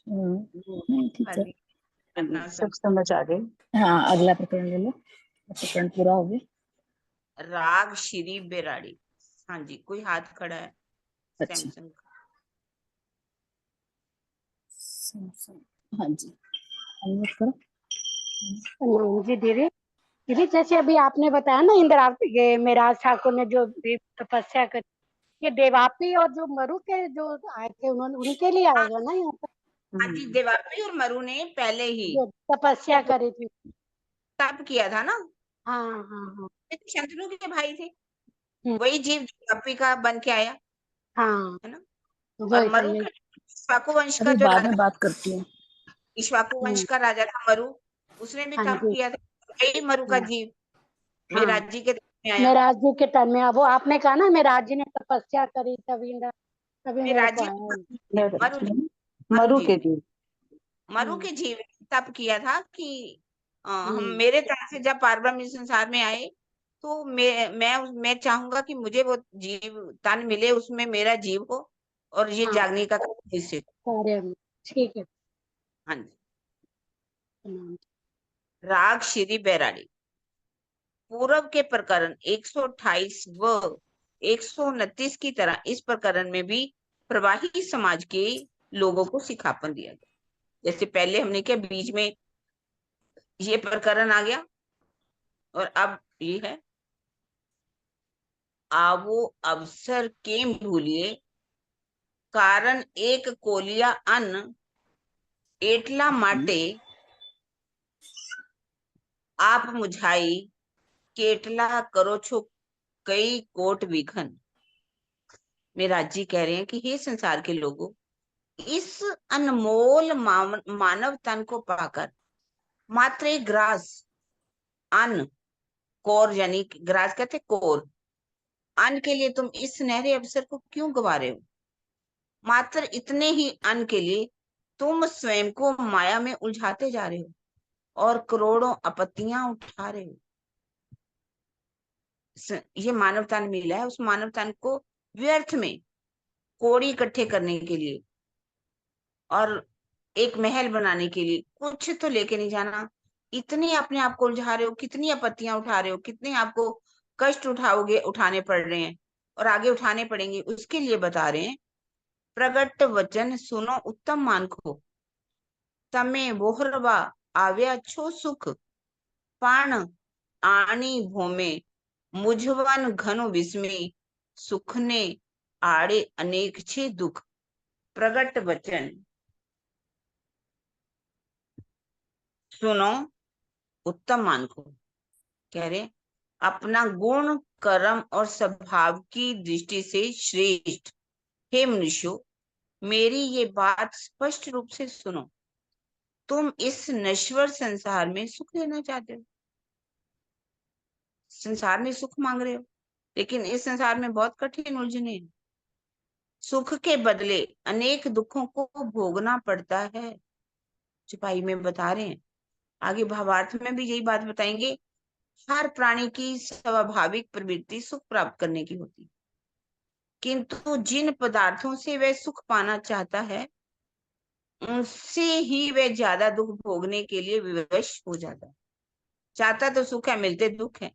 नहीं ठीक है। सब समझ आ गए। हाँ अगला प्रकरण ले लो, प्रकरण पूरा हो गया। राग श्री बेराड़ी। हाँ जी, कोई हाथ खड़ा है? अच्छा सैमसंग का। हाँ जी अनम्यूट करो। नहीं जी दीदी, दीदी जैसे अभी आपने बताया ना इंदिरावती ये मेराज ठाकुर ने जो तपस्या करी, ये देवापी और जो मरु के जो आए थे उन्होंने उनके लिए आएगा ना यहाँ पर? हाँ जी, देवापी और मरु ने पहले ही जो तपस्या करी थी। तप किया था ना। हाँ हाँ हाँ ये तो शंतनु के भाई थे। वही जीव देवापी का बन के आया हाँ, है ना। और वही मरु वही। का इक्ष्वाकु वंश का अभी जो बाद राजा, में बात करती हूँ। इक्ष्वाकु वंश का राजा था मरु, उसने भी हाँ तप जी किया था। वही मरु का जीव हाँ, मेराज जी के तप में आया। मेराज जी के तन में वो आपने कहा ना मेराज जी ने तपस्या करी तभी तभी मेरे मेराज को जी आया। मरु जी, मरु जी, के जी। मरु के जीव ने तप किया था कि हम हम्म, मेरे तरफ से जब पारब्रह्म इस संसार में आए, तो मैं चाहूंगा कि मुझे वो जीव तन मिले, उसमें मेरा जीव हो और ये हाँ जागने का हिस्से। कार्य में ठीक है। हाँ जी। हम्म, राग श्री बैराड़ी। पूर्व के प्रकरण 128 व 129 की तरह इस प्रकरण में भी प्रवाही समाज के लोगों को सिखापन दिया गया। जैसे पहले हमने क्या बीच में ये प्रकरण आ गया और अब ये है, आवो अवसर के भूलिए, कारण एक कोलिया अन्न एटला माटे, आप मुझाई केटला करो छो कई कोट विघन। मेराज जी कह रहे हैं कि हे संसार के लोगों, इस अनमोल मानव तन को पाकर मात्र एक ग्रास अन्न, कोर यानी ग्रास कहते कोर, अन्न के लिए तुम इस सुनहरे अवसर को क्यों गवा रहे हो? मात्र इतने ही अन्न के लिए तुम स्वयं को माया में उलझाते जा रहे हो और करोड़ों आपत्तियां उठा रहे हो। ये मानव तन मिला है, उस मानव तन को व्यर्थ में कोड़ी इकट्ठे करने के लिए और एक महल बनाने के लिए कुछ तो लेके नहीं जाना। इतने अपने आप को उलझा रहे हो, कितनी आपत्तियां उठा रहे हो, कितने आपको कष्ट उठाओगे, उठाने पड़ रहे हैं और आगे उठाने पड़ेंगे, उसके लिए बता रहे हैं। प्रगट वचन सुनो उत्तम मानको, तमे बोहरवा आव्या छो सुख, पाण आनी भोमे मुझवन घनु विस्मी, सुखने आड़े अनेक छे दुख। प्रगट वचन सुनो उत्तम मानको, कह रहे अपना गुण कर्म और स्वभाव की दृष्टि से श्रेष्ठ हे मनुष्यों, मेरी ये बात स्पष्ट रूप से सुनो। तुम इस नश्वर संसार में सुख लेना चाहते हो, संसार में सुख मांग रहे हो, लेकिन इस संसार में बहुत कठिन उलझने हैं। सुख के बदले अनेक दुखों को भोगना पड़ता है। सिपाही में बता रहे हैं, आगे भावार्थ में भी यही बात बताएंगे। हर प्राणी की स्वाभाविक प्रवृत्ति सुख प्राप्त करने की होती है, किंतु जिन पदार्थों से वह सुख पाना चाहता है उनसे ही वह ज्यादा दुख भोगने के लिए विवश हो जाता है। चाहता तो सुख है, मिलते दुख है।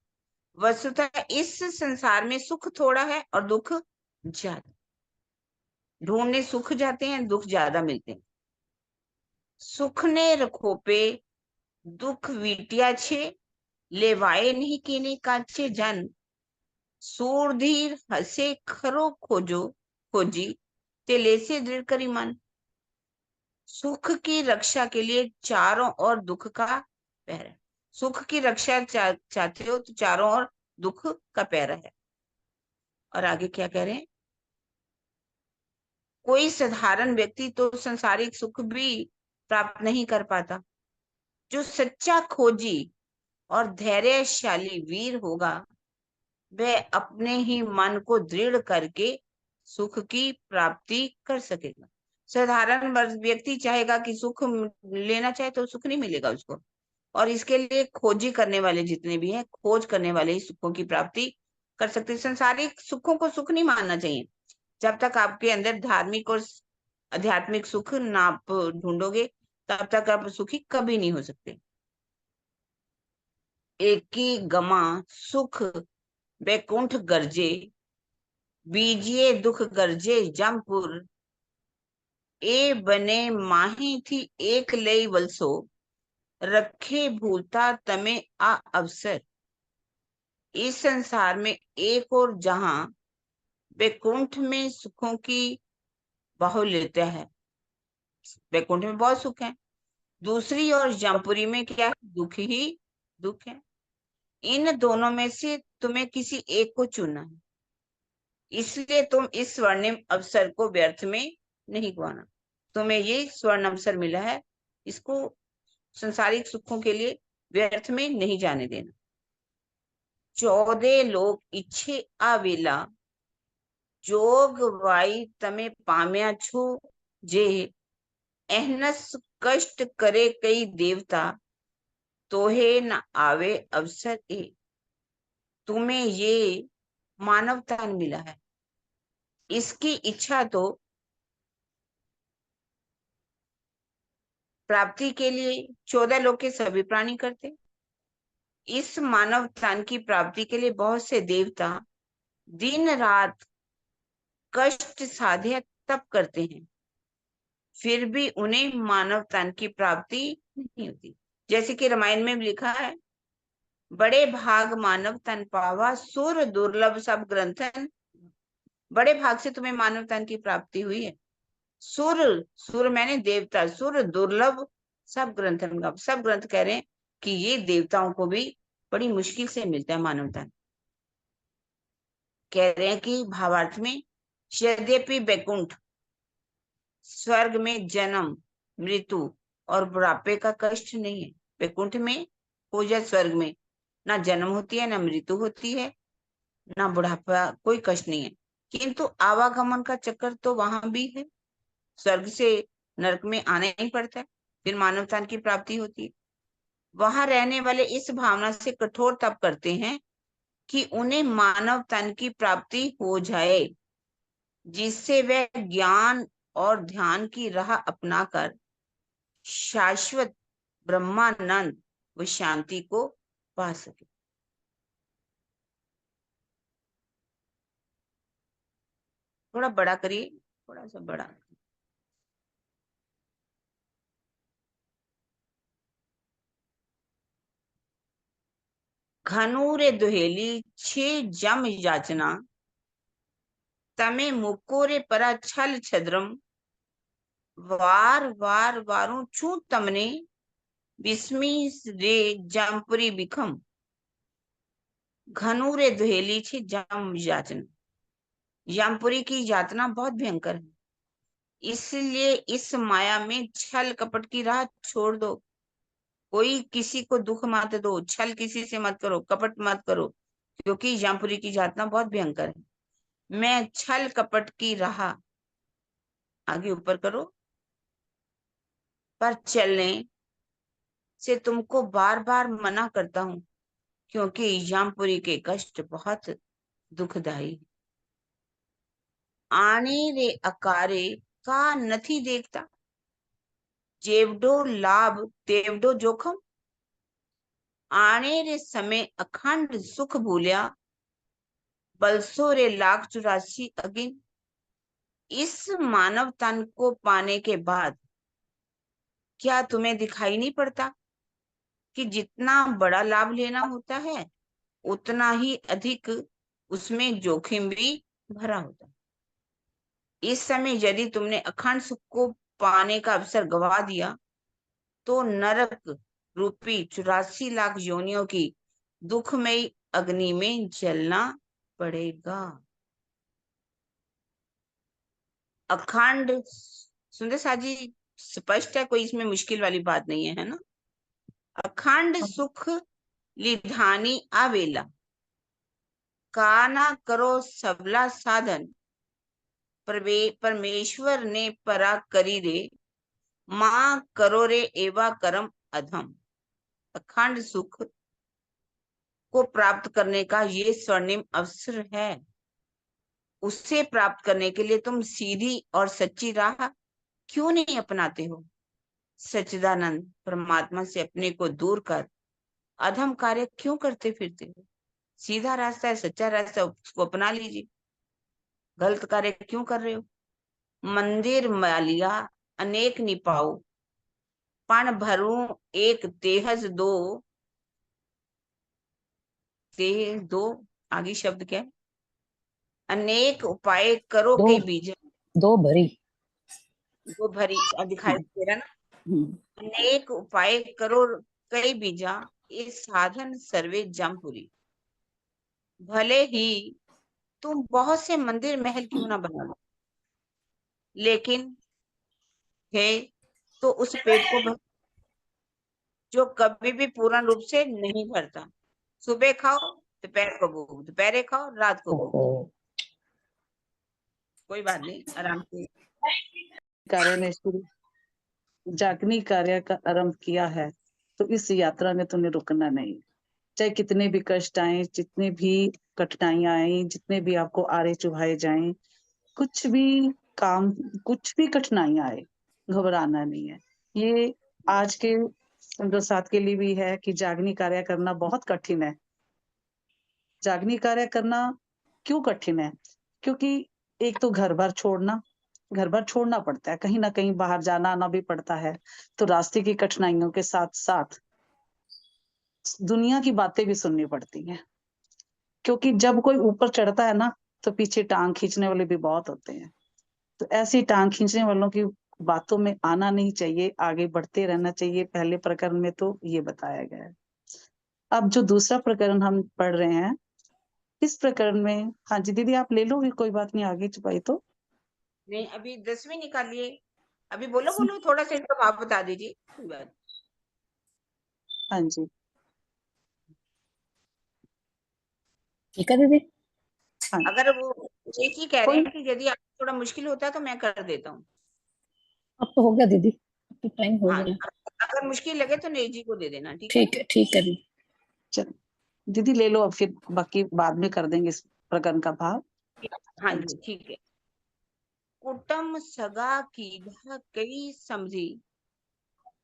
वस्तुतः इस संसार में सुख थोड़ा है और दुख ज्यादा। ढूंढने सुख जाते हैं, दुख ज्यादा मिलते हैं। सुख ने रखो पे दुख वीटिया छे, लेवाए नहीं केने काचे जन, सूरधीर हसे खरो खोजो खोजी, ते लेसे दृढ़ करी मन। सुख की रक्षा के लिए चारों ओर दुख का पहरा। सुख की रक्षा चाहते हो तो चारों ओर दुख का पहरा है। और आगे क्या कह रहे हैं, कोई साधारण व्यक्ति तो संसारिक सुख भी प्राप्त नहीं कर पाता। जो सच्चा खोजी और धैर्यशाली वीर होगा वह अपने ही मन को दृढ़ करके सुख की प्राप्ति कर सकेगा। साधारण व्यक्ति चाहेगा कि सुख लेना चाहे तो सुख नहीं मिलेगा उसको, और इसके लिए खोजी करने वाले जितने भी हैं, खोज करने वाले ही सुखों की प्राप्ति कर सकते हैं। संसारिक सुखों को सुख नहीं मानना चाहिए। जब तक आपके अंदर धार्मिक और आध्यात्मिक सुख ना आप ढूंढोगे तब तक आप सुखी कभी नहीं हो सकते। एकी गमा सुख बैकुंठ गरजे, बीजिए दुख गरजे जमपुर, ए बने माही थी एक लई वलसो, रखे भूलता तमे आ अवसर। इस संसार में एक और जहां बैकुंठ में सुखों की बाहुल्यता है, बैकुंठ में बहुत सुख है, दूसरी ओर जमपुरी में क्या है, दुख ही दुख है। इन दोनों में से तुम्हें किसी एक को चुनना है, इसलिए तुम इस स्वर्णिम अवसर को व्यर्थ में नहीं गवाना। तुम्हें ये स्वर्ण अवसर मिला है, इसको संसारिक सुखों के लिए व्यर्थ में नहीं जाने देना। 14 लोग इच्छे आवेला, जोग वाई तमे पाम्या छो जे, एहनस कष्ट करे कई देवता, तोहे न आवे अवसर ए। तुम्हें ये मानव तन मिला है, इसकी इच्छा तो प्राप्ति के लिए 14 लोग के सभी प्राणी करते। इस मानव तन की प्राप्ति के लिए बहुत से देवता दिन रात कष्ट साध्य तप करते हैं। फिर भी उन्हें मानव तन की प्राप्ति नहीं होती। जैसे कि रामायण में भी लिखा है, बड़े भाग मानव तन पावा, सुर दुर्लभ सब ग्रंथन। बड़े भाग से तुम्हें मानव तन की प्राप्ति हुई है। सुर, सुर मैंने देवता, सुर दुर्लभ सब ग्रंथन का, सब ग्रंथ कह रहे हैं कि ये देवताओं को भी बड़ी मुश्किल से मिलता है मानव तन। कह रहे हैं कि भावार्थ में, यद्यपि वैकुंठ, स्वर्ग में जन्म मृत्यु और बुढ़ापे का कष्ट नहीं है। वैकुंठ में हो या स्वर्ग में, ना जन्म होती है, ना मृत्यु होती है, ना बुढ़ापा, कोई कष्ट नहीं है। किंतु आवागमन का चक्कर तो वहां भी है। स्वर्ग से नरक में आना ही पड़ता है, फिर मानव तन की प्राप्ति होती है। वहां रहने वाले इस भावना से कठोर तप करते हैं कि उन्हें मानव तन की प्राप्ति हो जाए, जिससे वे ज्ञान और ध्यान की राह अपनाकर शाश्वत ब्रह्मानंद व शांति को पा सके। थोड़ा बड़ा करिए, थोड़ा सा बड़ा। घनूरे दुहेली छे जम याचना, तमे मुकोरे परा छल छद्रम, वार वार वारू छू तमने, बिस्मी रे जमपुरी बिखम। घनूरे दुहेली छे जम याचना, यमपुरी की यातना बहुत भयंकर है, इसलिए इस माया में छल कपट की राह छोड़ दो। कोई किसी को दुख मत दो, छल किसी से मत करो, कपट मत करो, क्योंकि यमपुरी की यातना बहुत भयंकर है। मैं छल कपट की राह, आगे ऊपर करो, पर चलने से तुमको बार बार मना करता हूं, क्योंकि यमपुरी के कष्ट बहुत दुखदायी। आने रे अकारे का नथी देखता, जेवडो लाभ तेवडो जोखम। आने रे समय अखंड सुख भूलिया, बलसो रे लाख 84 अगिन। इस मानव तन को पाने के बाद क्या तुम्हें दिखाई नहीं पड़ता कि जितना बड़ा लाभ लेना होता है, उतना ही अधिक उसमें जोखिम भी भरा होता है। इस समय यदि तुमने अखंड सुख को पाने का अवसर गवा दिया, तो नरक रूपी 84 लाख योनियों की दुखमयी अग्नि में जलना पड़ेगा। अखंड, सुंदर सा जी, स्पष्ट है, कोई इसमें मुश्किल वाली बात नहीं है, है ना। अखंड सुख लिधानी आवेला, काना करो सबला साधन, परमेश्वर ने परा करी रे, मां करो रे एवा करम अधम। अखंड सुख को प्राप्त करने का ये स्वर्णिम अवसर है। उससे प्राप्त करने के लिए तुम सीधी और सच्ची राह क्यों नहीं अपनाते हो? सच्चिदानंद परमात्मा से अपने को दूर कर अधम कार्य क्यों करते फिरते हो? सीधा रास्ता है, सच्चा रास्ता है, उसको अपना लीजिए। गलत कार्य क्यों कर रहे हो? मंदिर मालिया अनेक निपाओ, पण भरू एक तेहज दो। तेह दो, आगे शब्द क्या है? अनेक उपाय करो दो के बीज, दो भरी। वो भरी दिखाई दे रहा ना। हम्म, अनेक उपाय करो कई बीजा, इस साधन सर्वे जमपुरी। भले ही तुम बहुत से मंदिर महल क्यों ना बना लो, लेकिन है तो उस पेट को भर, जो कभी भी पूर्ण रूप से नहीं भरता। सुबह खाओ, दोपहर को भूख, दोपहरे खाओ, रात को भूख। ओहो। कोई बात नहीं, आराम से। कार्य ने शुरू जागनी कार्य का आरंभ किया है, तो इस यात्रा में तुम्हें रुकना नहीं। चाहे कितने भी कष्ट आए, जितने भी कठिनाइयां आए, जितने भी आपको आड़े चुभाए जाएं, कुछ भी काम, कुछ भी कठिनाइयां आए, घबराना नहीं है। ये आज के साथ के लिए भी है कि जागनी कार्य करना बहुत कठिन है। जागनी कार्य करना क्यों कठिन है? क्योंकि एक तो घर बार छोड़ना, घर बार छोड़ना पड़ता है, कहीं ना कहीं बाहर जाना आना भी पड़ता है, तो रास्ते की कठिनाइयों के साथ साथ दुनिया की बातें भी सुननी पड़ती हैं, क्योंकि जब कोई ऊपर चढ़ता है ना, तो पीछे टांग खींचने वाले भी बहुत होते हैं। तो ऐसी टांग खींचने वालों की बातों में आना नहीं चाहिए, आगे बढ़ते रहना चाहिए। पहले प्रकरण में तो ये बताया गया है। अब जो दूसरा प्रकरण हम पढ़ रहे हैं, इस प्रकरण में, हाँ जी दीदी आप ले लो, कोई बात नहीं, आगे छुपाई तो। नहीं, अभी 10वीं निकालिए। अभी बोलो बोलो, थोड़ा सा इनका भाव बता दीजिए, कोई बात। हाँ जी ठीक है दीदी। हाँ, अगर वो एक ही कह रहे कोई हैं कि यदि आपको थोड़ा मुश्किल होता है तो मैं कर देता हूँ। अब तो हो गया दीदी, अब तो टाइम हो हाँ, गया। अगर मुश्किल लगे तो नेजी को दे देना, ठीक है? ठीक है दीदी। चलो दीदी ले लो, अब फिर बाकी बाद में कर देंगे इस प्रकरण का भाव। हाँ हाँ जी, जी ठीक है। कुटुम सगा कीधा कई समझी,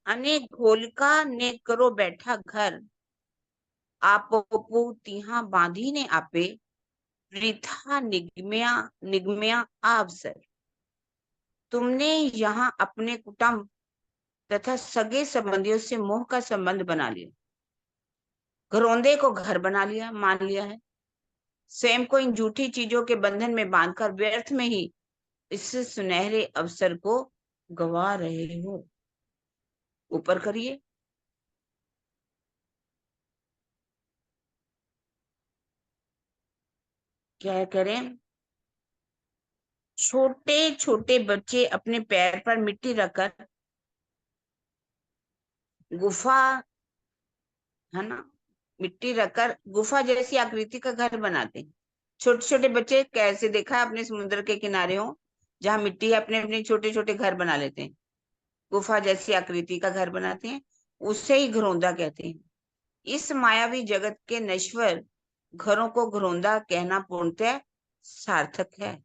अनेक घोलका ने करो बैठा घर, आपो तिहा बांधी ने आपे, वृथा निगम्या निगम्या अवसर। तुमने यहाँ अपने कुटुंब तथा सगे संबंधियों से मोह का संबंध बना लिया, घरौंदे को घर बना लिया, मान लिया है, स्वयं को इन झूठी चीजों के बंधन में बांधकर व्यर्थ में ही इस सुनहरे अवसर को गवा रहे हो। ऊपर करिए। क्या करें? छोटे छोटे बच्चे अपने पैर पर मिट्टी रखकर गुफा, है ना, मिट्टी रखकर गुफा जैसी आकृति का घर बनाते हैं। छोटे छोटे बच्चे कैसे देखा है अपने समुद्र के किनारे हो, जहां मिट्टी है, अपने अपने छोटे छोटे घर बना लेते हैं, गुफा जैसी आकृति का घर बनाते हैं, उसे ही घरौंदा कहते हैं। इस मायावी जगत के नश्वर घरों को घरौंदा कहना पूर्णतः सार्थक है।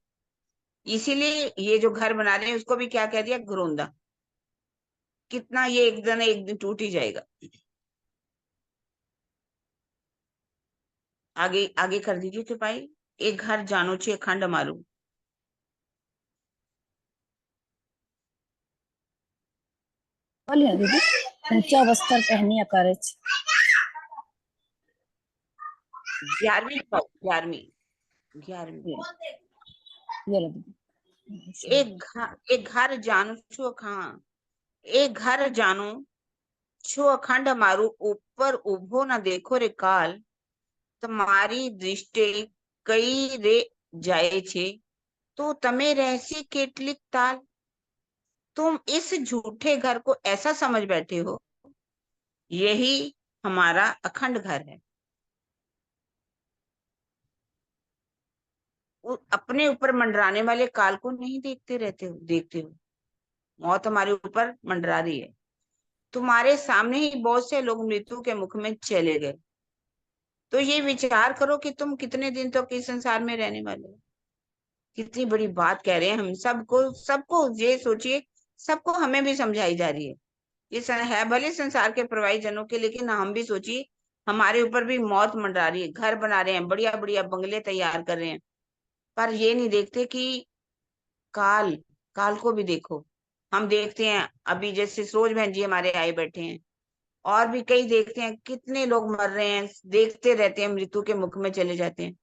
इसीलिए ये जो घर बना रहे हैं उसको भी क्या कह दिया? घरौंदा। कितना ये एक दिन टूट ही जाएगा। आगे आगे कर दीजिए छुपाई। एक घर जानो छे अखंड मारू। बोलिए दीदी। ऊंचा वस्त्र पहनी अकारज। 11वीं पाओ, 11वीं 11वीं। ये लो दीदी। एक घर जानो छो कहाँ, एक घर जानो छो अखंड मारू, ऊपर उभो न देखो रे काल, तुम्हारी दृष्टि कई रे जाए छे, तो तमे रहसी केटलिक ताल। तुम इस झूठे घर को ऐसा समझ बैठे हो, यही हमारा अखंड घर है। अपने ऊपर मंडराने वाले काल को नहीं देखते हो, मौत हमारे ऊपर मंडरा रही है। तुम्हारे सामने ही बहुत से लोग मृत्यु के मुख में चले गए, तो ये विचार करो कि तुम कितने दिन तक इस संसार में रहने वाले हो। कितनी बड़ी बात कह रहे हैं हम सबको। सबको ये सोचिए, सबको हमें भी समझाई जा रही है। ये है भले संसार के प्रवाही जनों के, लेकिन हम भी सोचिए, हमारे ऊपर भी मौत मंडरा रही है। घर बना रहे हैं, बढ़िया बढ़िया बंगले तैयार कर रहे हैं, पर ये नहीं देखते कि काल, काल को भी देखो। हम देखते हैं अभी जैसे सरोज बहन जी हमारे आए बैठे हैं, और भी कई देखते हैं कितने लोग मर रहे हैं, देखते रहते हैं, मृत्यु के मुख में चले जाते हैं,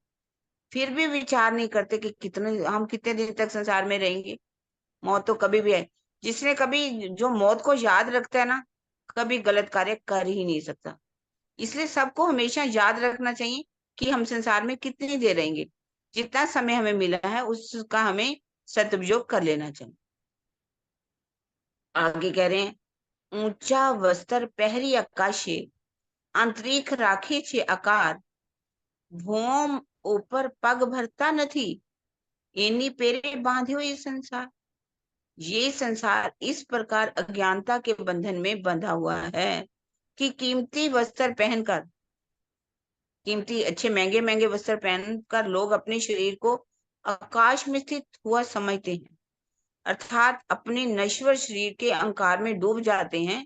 फिर भी विचार नहीं करते कि हम कितने दिन तक संसार में रहेंगे। मौत तो कभी भी है। जिसने कभी जो मौत को याद रखता है ना, कभी गलत कार्य कर ही नहीं सकता। इसलिए सबको हमेशा याद रखना चाहिए कि हम संसार में कितनी देर रहेंगे। जितना समय हमें मिला है उसका हमें सदुपयोग कर लेना चाहिए। आगे कह रहे हैं, ऊंचा वस्त्र पहरी आकाशे, आंतरिक राखे छे आकार, भोम ऊपर पग भरता નથી, एनी पेरे बांध्यो ये संसार। ये संसार इस प्रकार अज्ञानता के बंधन में बंधा हुआ है कि कीमती वस्त्र पहनकर, कीमती अच्छे महंगे महंगे वस्त्र पहनकर लोग अपने शरीर को आकाश में स्थित हुआ समझते हैं, अर्थात अपने नश्वर शरीर के अहंकार में डूब जाते हैं।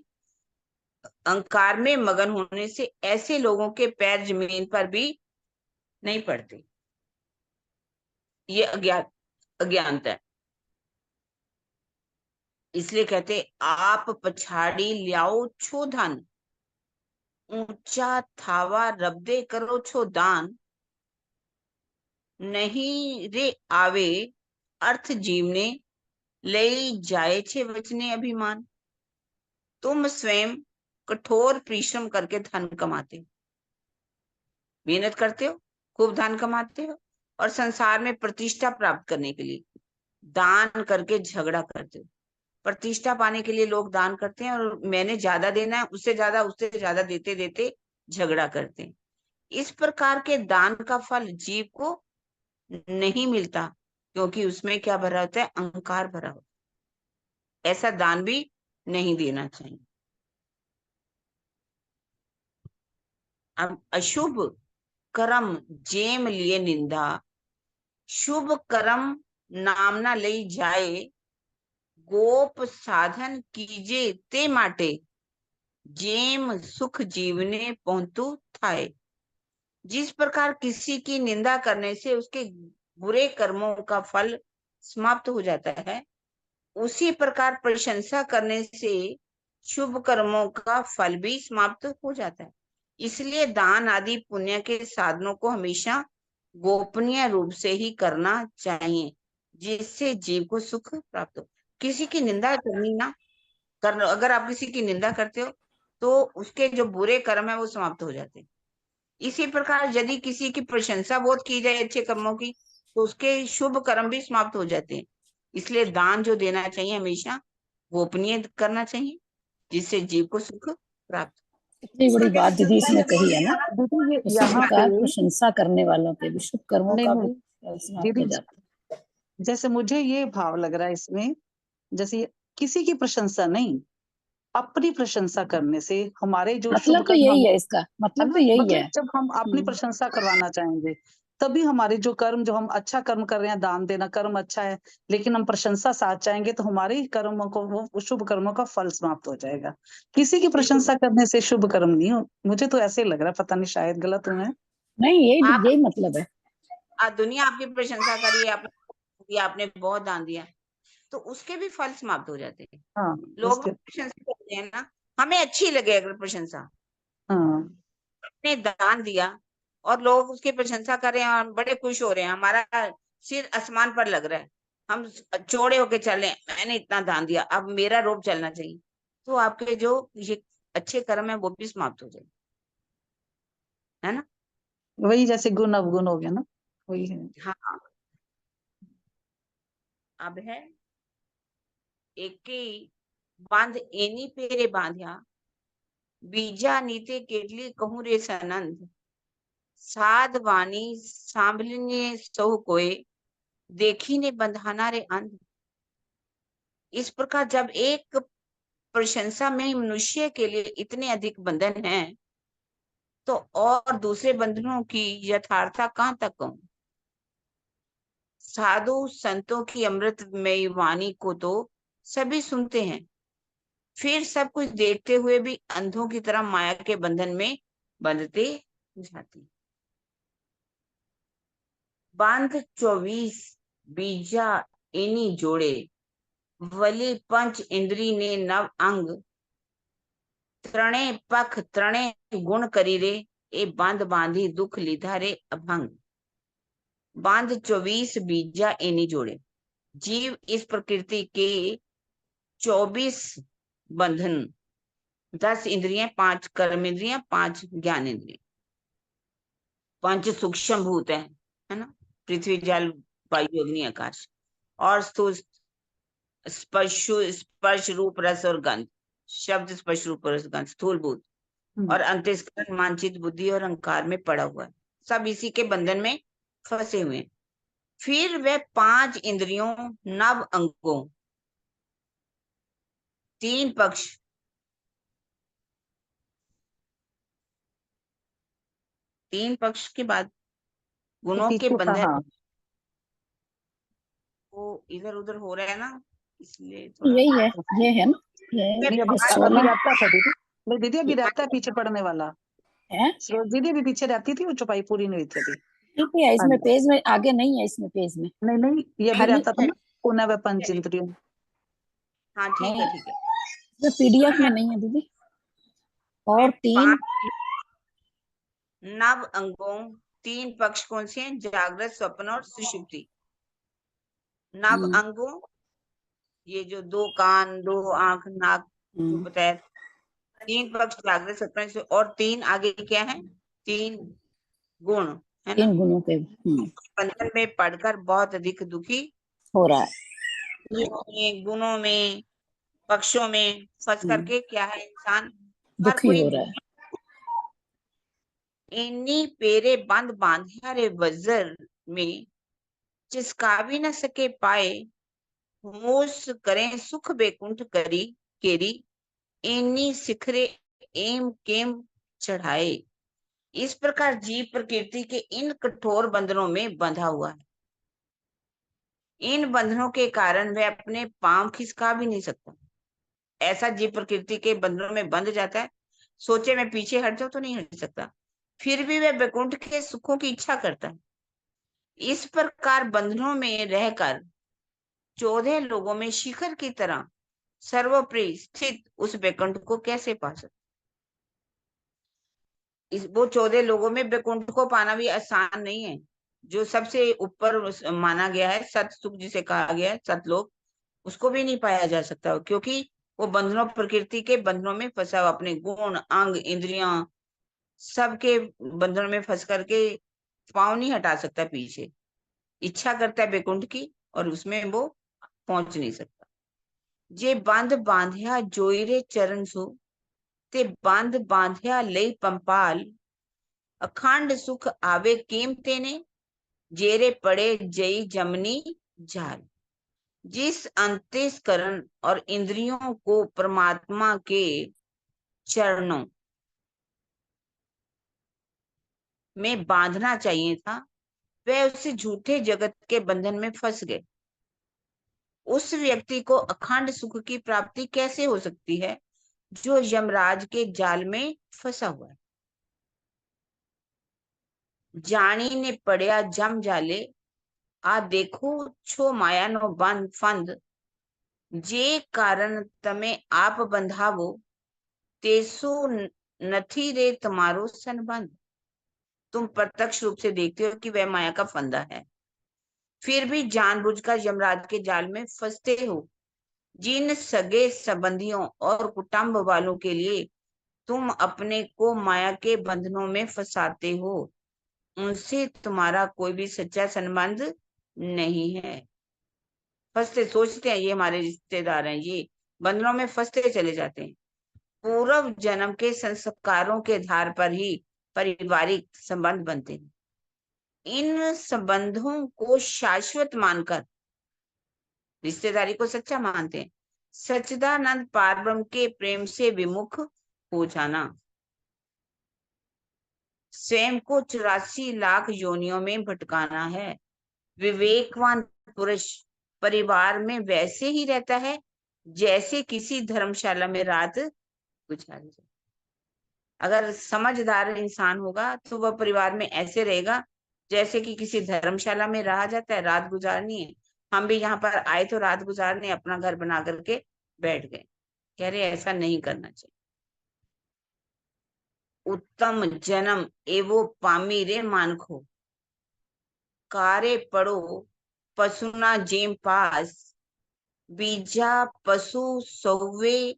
अहंकार में मगन होने से ऐसे लोगों के पैर जमीन पर भी नहीं पड़ते। ये अज्ञानता है। इसलिए कहते आप पछाड़ी ल्याओ छो धन, ऊंचा थावा रब्दे करो छो दान, नहीं रे आवे अर्थ जीवने, ले जाए छे वचने अभिमान। तुम स्वयं कठोर परिश्रम करके धन कमाते हो, मेहनत करते हो, खूब धन कमाते हो, और संसार में प्रतिष्ठा प्राप्त करने के लिए दान करके झगड़ा करते हो। प्रतिष्ठा पाने के लिए लोग दान करते हैं, और मैंने ज्यादा देना है, उससे ज्यादा देते देते झगड़ा करते हैं। इस प्रकार के दान का फल जीव को नहीं मिलता, क्योंकि उसमें क्या भरा होता है? अहंकार भरा होता है। ऐसा दान भी नहीं देना चाहिए। अब अशुभ कर्म जेम लिए निंदा, शुभ कर्म नाम ना ले जाए, गोप साधन कीजे ते माटे, जेम सुख जीवने पहुंचू थाए। जिस प्रकार किसी की निंदा करने से उसके बुरे कर्मों का फल समाप्त हो जाता है, उसी प्रकार प्रशंसा करने से शुभ कर्मों का फल भी समाप्त हो जाता है। इसलिए दान आदि पुण्य के साधनों को हमेशा गोपनीय रूप से ही करना चाहिए, जिससे जीव को सुख प्राप्त हो। किसी की निंदा करनी ना कर, अगर आप किसी की निंदा करते हो तो उसके जो बुरे कर्म है वो समाप्त हो जाते हैं। इसी प्रकार यदि किसी की प्रशंसा बहुत की जाए अच्छे कर्मों की, तो उसके शुभ कर्म भी समाप्त हो जाते हैं। इसलिए दान जो देना चाहिए हमेशा गोपनीय करना चाहिए, जिससे जीव को सुख प्राप्त। इतनी बड़ी बात दीदी इसमें कही है ना, दीदी ये उसी यहाँ प्रकार पे प्रशंसा करने वालों के भी शुभ कर्मों नहीं का नहीं भी समाप्त हो दीदी, जाता है। जैसे मुझे ये भाव लग रहा है इसमें, जैसे किसी की प्रशंसा नहीं, अपनी प्रशंसा करने से हमारे जो शुभ मतलब तो कर्म यही हम, है इसका, है मतलब ना, तो यही है। मतलब जब हम अपनी प्रशंसा करवाना चाहेंगे, तभी हमारे जो कर्म, जो हम अच्छा कर्म कर रहे हैं, दान देना कर्म अच्छा है, लेकिन हम प्रशंसा साथ चाहेंगे तो हमारे ही कर्मों को, वो शुभ कर्मों का फल समाप्त हो जाएगा। किसी की प्रशंसा करने से शुभ कर्म नहीं हो, मुझे तो ऐसे लग रहा है, पता नहीं शायद गलत हूं मैं। नहीं, यही आप यही मतलब है। दुनिया आपकी प्रशंसा करिए, आपने बहुत दान दिया, तो उसके भी फल समाप्त हो जाते हैं। हाँ लोग उसके, प्रशंसा करते हैं ना, हमें अच्छी लगे अगर प्रशंसा, हाँ ने दान दिया और लोग उसकी प्रशंसा कर रहे हैं और बड़े खुश हो रहे हैं, हमारा सिर आसमान पर लग रहा है, हम चौड़े होके चल रहे हैं, मैंने इतना दान दिया, अब मेरा रोब चलना चाहिए, तो आपके जो ये अच्छे कर्म है वो भी समाप्त हो जाए, है ना। वही जैसे गुण अवगुण हो गया ना, वही है। हाँ, अब है एक बांध एनी पेरे बांध्या, बीजा नीते केटली कहूँ रे सनंद, साध वाणी सांभलिने सो कोय, देखी ने बंधाना रे अंध। इस प्रकार जब एक प्रशंसा में मनुष्य के लिए इतने अधिक बंधन हैं, तो और दूसरे बंधनों की यथार्थता कहाँ तक कहूं। साधु संतों की अमृतमयी वाणी को तो सभी सुनते हैं, फिर सब कुछ देखते हुए भी अंधों की तरह माया के बंधन में बंधते जाते। बांध 24 बीजा इनी जोड़े, वली पंच इंद्री ने नव अंग, त्रणे पख त्रणे गुण करी रे, ए बांध बांधी दुख लीधा रे अभंग। बांध 24 बीजा एनी जोड़े, जीव इस प्रकृति के 24 बंधन, 10 इंद्रियां, 5 कर्म इंद्रियां, 5 ज्ञान इंद्रियां, 5 सूक्ष्म भूत है ना, पृथ्वी जल वायु अग्नि आकाश, और स्थूल स्पर्श रूप रस और गंध, शब्द स्पर्श रूप रस गंध स्थूल भूत, और अंतस्करण मानचित बुद्धि और अहंकार में पड़ा हुआ है, सब इसी के बंधन में फंसे हुए हैं। फिर वे 5 इंद्रियों, नव अंगों, 3 पक्ष, 3 पक्ष के बाद तो गुणों के पीछे था, बंधन, हाँ वो इधर उधर हो रहा है ना, इसलिए थोड़ा यही है, ये है ना, ये नहीं, अभी बस अभी 16 रहता था दीदी, नहीं दीदी अभी रहता है पीछे पड़ने वाला, है। सरोज दीदी अभी पीछे रहती थी, वो छुपाई पूरी नहीं हुई थी अभी। ठीक है, हाँ इसमें जी। पेज में आगे नहीं है, इसमें पेज में नहीं नहीं, ये अभी खाली रहता था है। ना, पुनः व पंच इंद्रियों। हाँ ठीक है नहीं, ठीक है। तो पीडीएफ में नहीं है दीदी। और मैं 3 नव अंगों, 3 पक्ष कौन से हैं? जागृत, स्वप्न और सुषुप्ति। नव अंगों, ये जो 2 कान, 2 आंख, नाक जो बताया, 3 पक्ष जागृत, स्वप्न और 3 आगे क्या है? 3 गुण है ना। 3 गुणों के बंधन में पढ़कर बहुत अधिक दुखी हो रहा है। गुणों में, पक्षों में फंस करके क्या है इंसान? हर दुखी कोई हो रहा है। इन्हीं पेरे बंद बांधिया रे वजर में, जिसका भी न सके पाए, मूस करें सुख बेकुंठ करी केरी, इन्हीं शिखरे एम केम चढ़ाए। इस प्रकार जीव प्रकृति के इन कठोर बंधनों में बंधा हुआ है। इन बंधनों के कारण वह अपने पांव खिसका भी नहीं सकता। ऐसा जीव प्रकृति के बंधनों में बंध जाता है, सोचे मैं पीछे हट जाऊं तो नहीं हट सकता, फिर भी वह वैकुंठ के सुखों की इच्छा करता है। इस प्रकार बंधनों में रहकर 14 लोगों में शिखर की तरह सर्वोपरि स्थित उस वैकुंठ को कैसे पा सकते? वो 14 लोगों में वैकुंठ को पाना भी आसान नहीं है। जो सबसे ऊपर माना गया है, सत सुख जिसे कहा गया है, सतलोक, उसको भी नहीं पाया जा सकता, क्योंकि वो बंधनों, प्रकृति के बंधनों में फंसा हुआ, अपने गुण, अंग, इंद्रियां सबके बंधनों में फंस करके पांव नहीं हटा सकता पीछे। इच्छा करता है वैकुंठ की और उसमें वो पहुंच नहीं सकता। जे बंध बांधिया जोईरे चरण सो, ते बंध बांधिया ले पंपाल, अखंड सुख आवे केम तेने, जेरे पड़े जई जमनी जाल। जिस अंतःकरण और इंद्रियों को परमात्मा के चरणों में बांधना चाहिए था, वह उस झूठे जगत के बंधन में फंस गए। उस व्यक्ति को अखंड सुख की प्राप्ति कैसे हो सकती है जो यमराज के जाल में फंसा हुआ है? जानी ने पड़या जम जाले, आ देखो छो माया नो बंद फंद, जे कारण तमे आप बंधावो, तेसो नथी रे तुम्हारो संबंध। तुम प्रत्यक्ष रूप से देखते हो कि वह माया का फंदा है, फिर भी जानबूझकर यमराज के जाल में फंसते हो। जिन सगे संबंधियों और कुटुंब वालों के लिए तुम अपने को माया के बंधनों में फंसाते हो, उनसे तुम्हारा कोई भी सच्चा संबंध नहीं है। फंसते, सोचते हैं ये हमारे रिश्तेदार हैं, ये बंधनों में फंसते चले जाते हैं। पूर्व जन्म के संस्कारों के आधार पर ही पारिवारिक संबंध बनते हैं। इन संबंधों को शाश्वत मानकर रिश्तेदारी को सच्चा मानते हैं। सच्चिदानंद पारब्रह्म के प्रेम से विमुख हो जाना, स्वयं को 84 लाख योनियों में भटकाना है। विवेकवान पुरुष परिवार में वैसे ही रहता है जैसे किसी धर्मशाला में रात गुजारी जाए। अगर समझदार इंसान होगा तो वह परिवार में ऐसे रहेगा जैसे कि किसी धर्मशाला में रहा जाता है, रात गुजारनी है। हम भी यहाँ पर आए तो रात गुजारने, अपना घर बना करके बैठ गए। कह रहे ऐसा नहीं करना चाहिए। उत्तम जन्म एवो पामी रे मानखो, कारे पड़ो पशुना जेम पास, बीजा पशु सौवे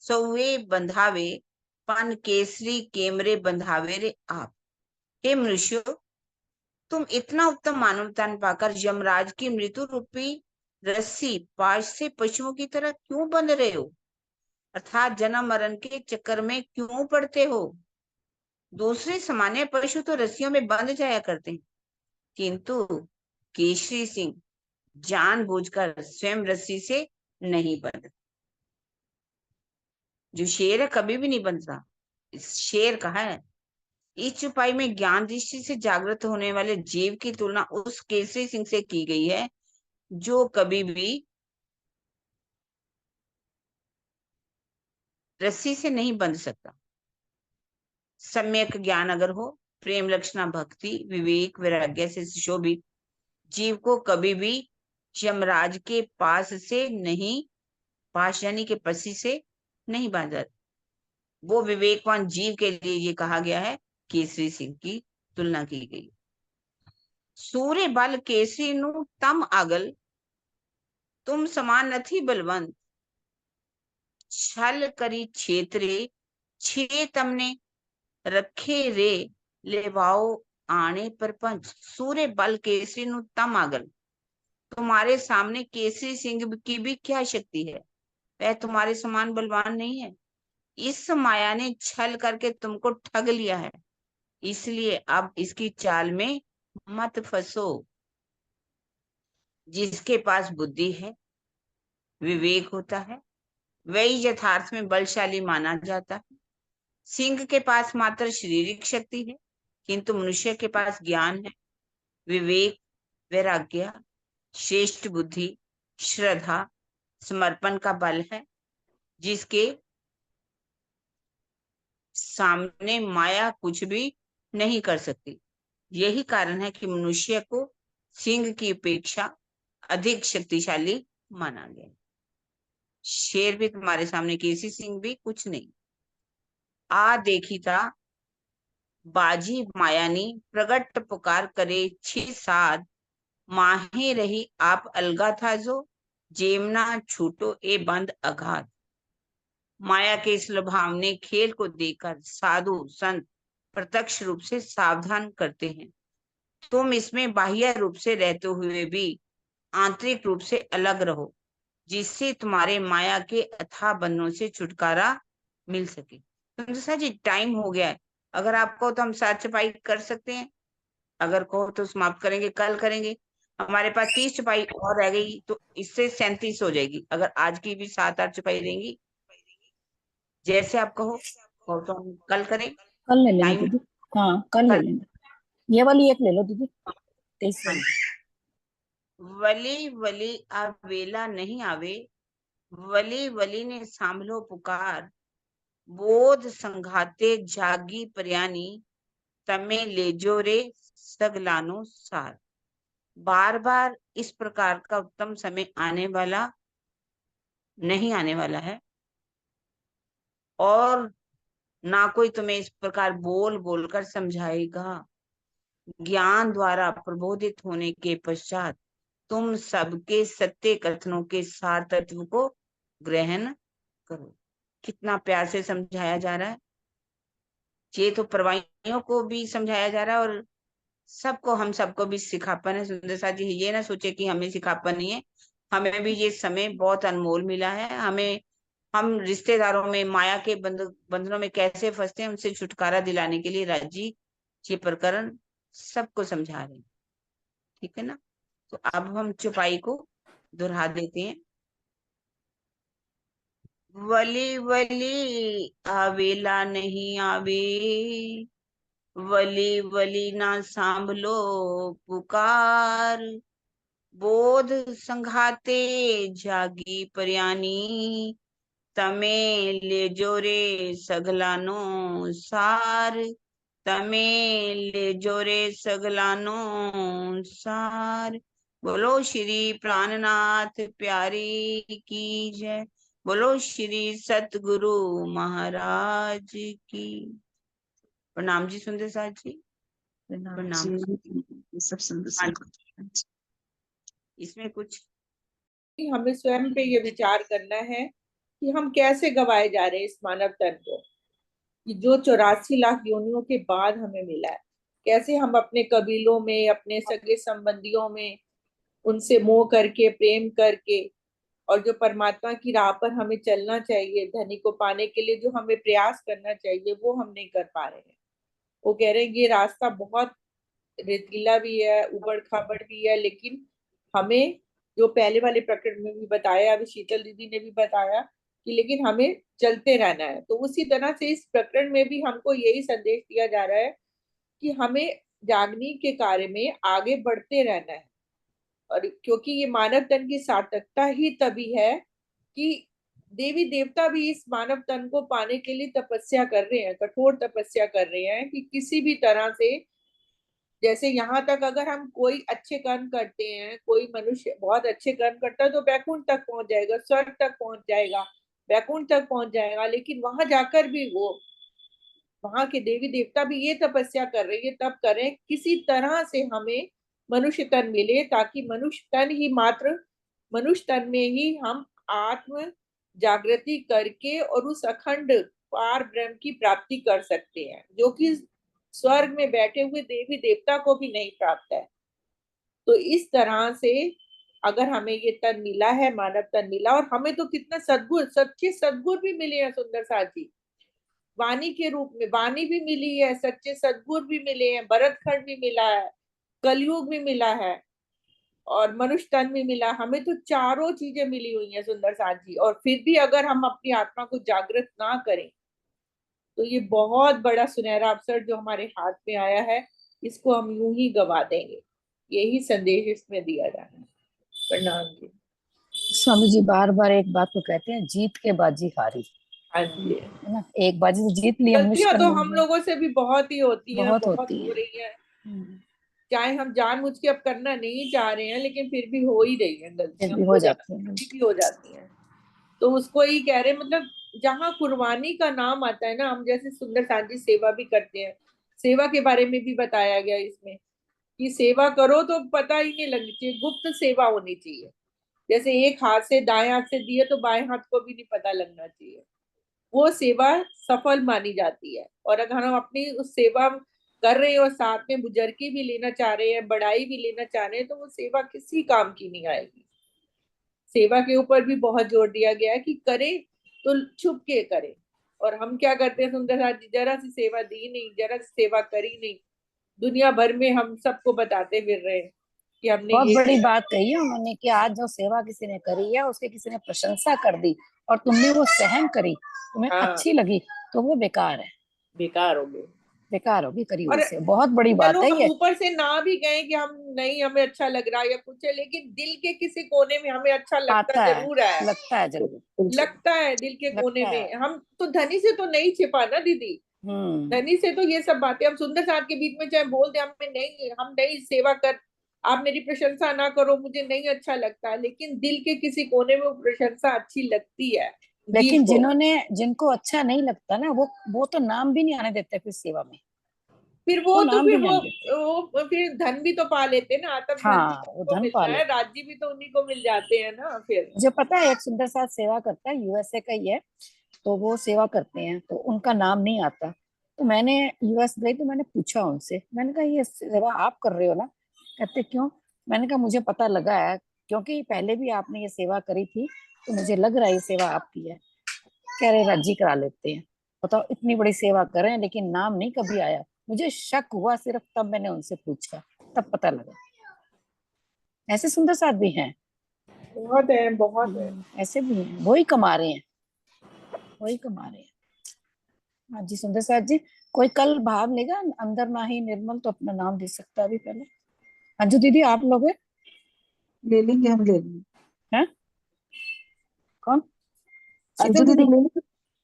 सौवे बंधावे, पन केसरी केमरे बंधावे रे आप। हे मनुष्य, तुम इतना उत्तम मानव तन पाकर यमराज की मृत्यु रूपी रस्सी पाश से पशुओं की तरह क्यों बंध रहे हो? अर्थात जन्म मरण के चक्कर में क्यों पड़ते हो? दूसरे सामान्य पशु तो रस्सियों में बंध जाया करते हैं, किंतु केशरी सिंह जानबूझकर स्वयं रस्सी से नहीं बंधता। जो शेर है कभी भी नहीं बंधता। शेर कहा है, इस चुपाई में ज्ञान दृष्टि से जागृत होने वाले जीव की तुलना उस केसरी सिंह से की गई है जो कभी भी रस्सी से नहीं बंध सकता। सम्यक ज्ञान अगर हो, प्रेम, लक्षणा, भक्ति, विवेक, वैराग्य से सुशोभित जीव को कभी भी यमराज के पास से नहीं पाश यानी कि पसी से नहीं बांधा। वो विवेकवान जीव के लिए ये कहा गया है, केसरी सिंह की तुलना की गई। सूर्य बल केसरी नु तम आगल, तुम समान नथी बलवंत, छल करी क्षेत्रे छे तमने, रखे रे लेवाओ आने पर पंच। सूर्य बल केसरी नु तम आगल, तुम्हारे सामने केसरी सिंह की भी क्या शक्ति है, वह तुम्हारे समान बलवान नहीं है। इस माया ने छल करके तुमको ठग लिया है, इसलिए अब इसकी चाल में मत फंसो। जिसके पास बुद्धि है, विवेक होता है, वही यथार्थ में बलशाली माना जाता है। सिंह के पास मात्र शारीरिक शक्ति है, किंतु मनुष्य के पास ज्ञान है, विवेक, वैराग्य, श्रेष्ठ बुद्धि, श्रद्धा, समर्पण का बल है, जिसके सामने माया कुछ भी नहीं कर सकती। यही कारण है कि मनुष्य को सिंह की अपेक्षा अधिक शक्तिशाली माना गया। शेर भी तुम्हारे सामने, केसरी सिंह भी कुछ नहीं। आ देखी था बाजी मायानी, प्रगट पुकार करे 6 7, माहे रही आप अलगा था जो, जेमना छूटो ए बंद अघात। माया के इस लुभावने खेल को देखकर साधु संत प्रत्यक्ष रूप से सावधान करते हैं। तुम इसमें बाह्य रूप से रहते हुए भी आंतरिक रूप से अलग रहो, जिससे तुम्हारे माया के अथाह बंधनों से छुटकारा मिल सके। तो सर जी टाइम हो गया है, अगर आपको तो हम 7 छपाई कर सकते हैं, अगर कहो तो समाप्त करेंगे, कल करेंगे। हमारे पास 30 छपाई और रह गई, तो इससे 37 हो जाएगी। अगर आज की भी 7 8 छपाई रहेंगी, जैसे आप कहो तो हम कल करें। कल ले लेंगे टाइम दीदी, हाँ कल ले कल। लेंगे। ये वाली एक ले लो दीदी, 23 हाँ वाली। जी। वली वली आवेला नहीं आवे, वली वली ने सांभलो पुकार, बोध संघाते जागी पर्यानी, तमे लेजो रे सगलानो सार। बार बार इस प्रकार का उत्तम समय आने वाला नहीं आने वाला है, और ना कोई तुम्हें इस प्रकार बोल बोलकर समझाएगा। ज्ञान द्वारा प्रबोधित होने के पश्चात तुम सबके सत्य कथनों के सार तत्व को ग्रहण करो। कितना प्यार से समझाया जा रहा है। ये तो परवाइयों को भी समझाया जा रहा है, और सबको, हम सबको भी सिखापन है। सुंदर साथ जी ये ना सोचे कि हमें सिखापन नहीं है, हमें भी ये समय बहुत अनमोल मिला है। हमें, हम रिश्तेदारों में माया के बंधनों में कैसे फंसते हैं, उनसे छुटकारा दिलाने के लिए राजी ये प्रकरण सबको समझा रहे हैं। ठीक है ना। तो अब हम चौपाई को दोहरा देते हैं। वली वली आवेला नहीं आवे, वली वली ना सांभलो पुकार, बोध संघाते जागी पर्यानी, तमे लेजो रे सगलानो सार। तमे लेजो रे सगलानो सार। बोलो श्री प्राणनाथ प्यारी की जय। बोलो श्री सतगुरु महाराज की। प्रणाम जी सुंदर साथ जी। प्रणाम। सब सुंदर हाँ, साथ। इसमें कुछ हमें स्वयं पे ये विचार करना है कि हम कैसे गवाए जा रहे हैं इस मानव तन को, कि जो 84 लाख योनियों के बाद हमें मिला है। कैसे हम अपने कबीलों में, अपने सगे संबंधियों में उनसे मोह करके, प्रेम करके, और जो परमात्मा की राह पर हमें चलना चाहिए, धनी को पाने के लिए जो हमें प्रयास करना चाहिए, वो हम नहीं कर पा रहे हैं। वो कह रहे हैं ये रास्ता बहुत रेतीला भी है, उबड़ खाबड़ भी है, लेकिन हमें, जो पहले वाले प्रकरण में भी बताया, अभी शीतल दीदी ने भी बताया, कि लेकिन हमें चलते रहना है। तो उसी तरह से इस प्रकरण में भी हमको यही संदेश दिया जा रहा है कि हमें जागने के कार्य में आगे बढ़ते रहना है। और क्योंकि ये मानव तन की सार्थकता ही तभी है कि देवी देवता भी इस मानव तन को पाने के लिए तपस्या कर रहे हैं, कठोर तपस्या कर रहे हैं, कि किसी भी तरह से जैसे यहाँ तक अगर हम कोई अच्छे कर्म करते हैं, कोई मनुष्य बहुत अच्छे कर्म करता है तो बैकुंठ तक पहुंच जाएगा, स्वर्ग तक पहुंच जाएगा, बैकुंठ तक पहुंच जाएगा। लेकिन वहां जाकर भी वो, वहां के देवी देवता भी ये तपस्या कर रहे हैं, तब करें किसी तरह से हमें मनुष्य तन मिले, ताकि मनुष्य तन ही मात्र, मनुष्य तन में ही हम आत्म जागृति करके और उस अखंड पार ब्रह्म की प्राप्ति कर सकते हैं, जो कि स्वर्ग में बैठे हुए देवी देवता को भी नहीं प्राप्त है। तो इस तरह से अगर हमें ये तन मिला है, मानव तन मिला, और हमें तो कितना सद्गुण, सच्चे सद्गुण भी मिले हैं सुंदर साथ जी, वाणी के रूप में वाणी भी मिली है, सच्चे सद्गुण भी मिले हैं, भरत खंड भी मिला है, कलयुग भी मिला है, और मनुष्य तन भी मिला। हमें तो चारों चीजें मिली हुई हैं सुंदर साथ जी, और फिर भी अगर हम अपनी आत्मा को जागृत ना करें तो ये बहुत बड़ा सुनहरा अवसर जो हमारे हाथ में आया है, इसको हम यूं ही गवा देंगे। यही संदेश इसमें दिया जाना है। प्रणाम जी। स्वामी जी बार बार एक बात को कहते हैं, जीत के बाजी हारी, हाँ जी। है ना। एक बाजी से जीत ली, गलतियां मनुष्य तो तन हम मिल लोगों से भी बहुत ही होती हैं, बहुत बहुत होती हो है। रही हैं, चाहे हम जानबूझ के अब करना नहीं चाह रहे हैं, लेकिन फिर भी हो ही रही है, फिर गलतियां भी हो हो जाती है। जाती, भी हो जाती हैं। तो उसको ही कह रहे, मतलब जहाँ कुर्बानी का नाम आता है ना, हम जैसे सुंदर साथ जी सेवा भी करते हैं, सेवा के बारे में भी बताया गया इसमें कि सेवा करो तो पता ही नहीं लगनी चाहिए, गुप्त सेवा होनी चाहिए। जैसे एक हाथ से, दाएं हाथ से दिए तो बाएं हाथ को भी नहीं पता लगना चाहिए, वो सेवा सफल मानी जाती है। और अगर हम अपनी उस सेवा कर रहे हैं और साथ में बुजुर्गी भी लेना चाह रहे हैं, बड़ाई भी लेना चाह रहे हैं, तो वो सेवा किसी काम की नहीं आएगी। सेवा के ऊपर भी बहुत जोर दिया गया है कि करे तो छुप के करे। और हम क्या करते हैं सुंदर साथ जी, जरा सी सेवा दी नहीं, जरा सी सेवा करी नहीं, दुनिया भर में हम सबको बताते फिर रहे हैं कि हमने बहुत ये बड़ी किया। बात कही है उन्होंने कि आज जो सेवा किसी ने करी है, उसके किसी ने प्रशंसा कर दी और तुमने वो सहन करी, तुम्हें हाँ, अच्छी लगी, तो वो बेकार है, बेकार हो गए। बेकार होगी करी हुई और से। बहुत बड़ी चलो बात है हम ये। ऊपर से ना भी गए कि हम नहीं, हमें अच्छा लग रहा है या कुछ है, लेकिन दिल के किसी कोने में हमें अच्छा लगता आता है, जरूर है, लगता है जरूर, लगता है दिल के कोने लगता है। में। हम तो धनी से तो नहीं छिपा ना दीदी, धनी से तो ये सब बातें हम सुंदर साथ के बीच में चाहे बोल दे, हमें नहीं, हम नहीं सेवा कर, आप मेरी प्रशंसा ना करो, मुझे नहीं अच्छा लगता, लेकिन दिल के किसी कोने में वो प्रशंसा अच्छी लगती है जीव लेकिन को। जिनको अच्छा नहीं लगता ना, वो तो नाम भी नहीं आने देते फिर सेवा में, फिर वो वो तो नाम भी फिर नहीं आने देते। वो फिर धन भी तो पा लेते ना, आत्म धन भी हाँ, तो वो उनको धन पा मिलता है, लेते। राज्य भी तो उन्हीं को मिल जाते हैं ना फिर। मुझे पता है, एक सुंदर साथ सेवा करता है, यूएसए का ही है, तो वो सेवा करते हैं, तो उनका नाम नहीं आता। तो मैंने यूएस गई तो मैंने पूछा उनसे, मैंने कहा ये सेवा आप कर रहे हो ना? कहते क्यों? मैंने कहा मुझे पता लगा है, क्योंकि पहले भी आपने ये सेवा करी थी, तो मुझे लग रहा है ये सेवा आपकी है। कह रहे राज्य करा लेते हैं। बताओ, इतनी बड़ी सेवा कर रहे हैं लेकिन नाम नहीं कभी आया। मुझे शक हुआ सिर्फ तब मैंने उनसे पूछा, तब पता लगा। ऐसे सुंदर साथ भी हैं, बहुत है, बहुत है। ऐसे भी हैं, वही कमा रहे हैं, वही कमा रहे हैं। हाँ जी सुंदर साथ जी, कोई कल भाग लेगा अंदर ना ही निर्मल तो अपना नाम दे सकता है अभी पहले। अंजू दीदी आप लोग हैं? ले लेंगे, हम ले लेंगे। हैं? कौन? अंजू शीतल दीदी दीदी? ले लेंगे,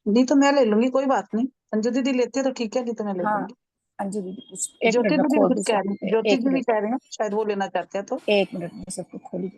नहीं तो मैं ले लूंगी, कोई बात नहीं। अंजू दीदी लेते हैं तो ठीक है, नहीं तो मैं ले हाँ, लूंगी। अंजू दीदी कुछ, एक ज्योति मिनट में दीदी भी खोल कुछ दी कह सब, रही, ज्योति एक जी भी मिनट, कह रहे हैं शायद वो लेना चाहते हैं, तो एक मिनट में सबको खोली।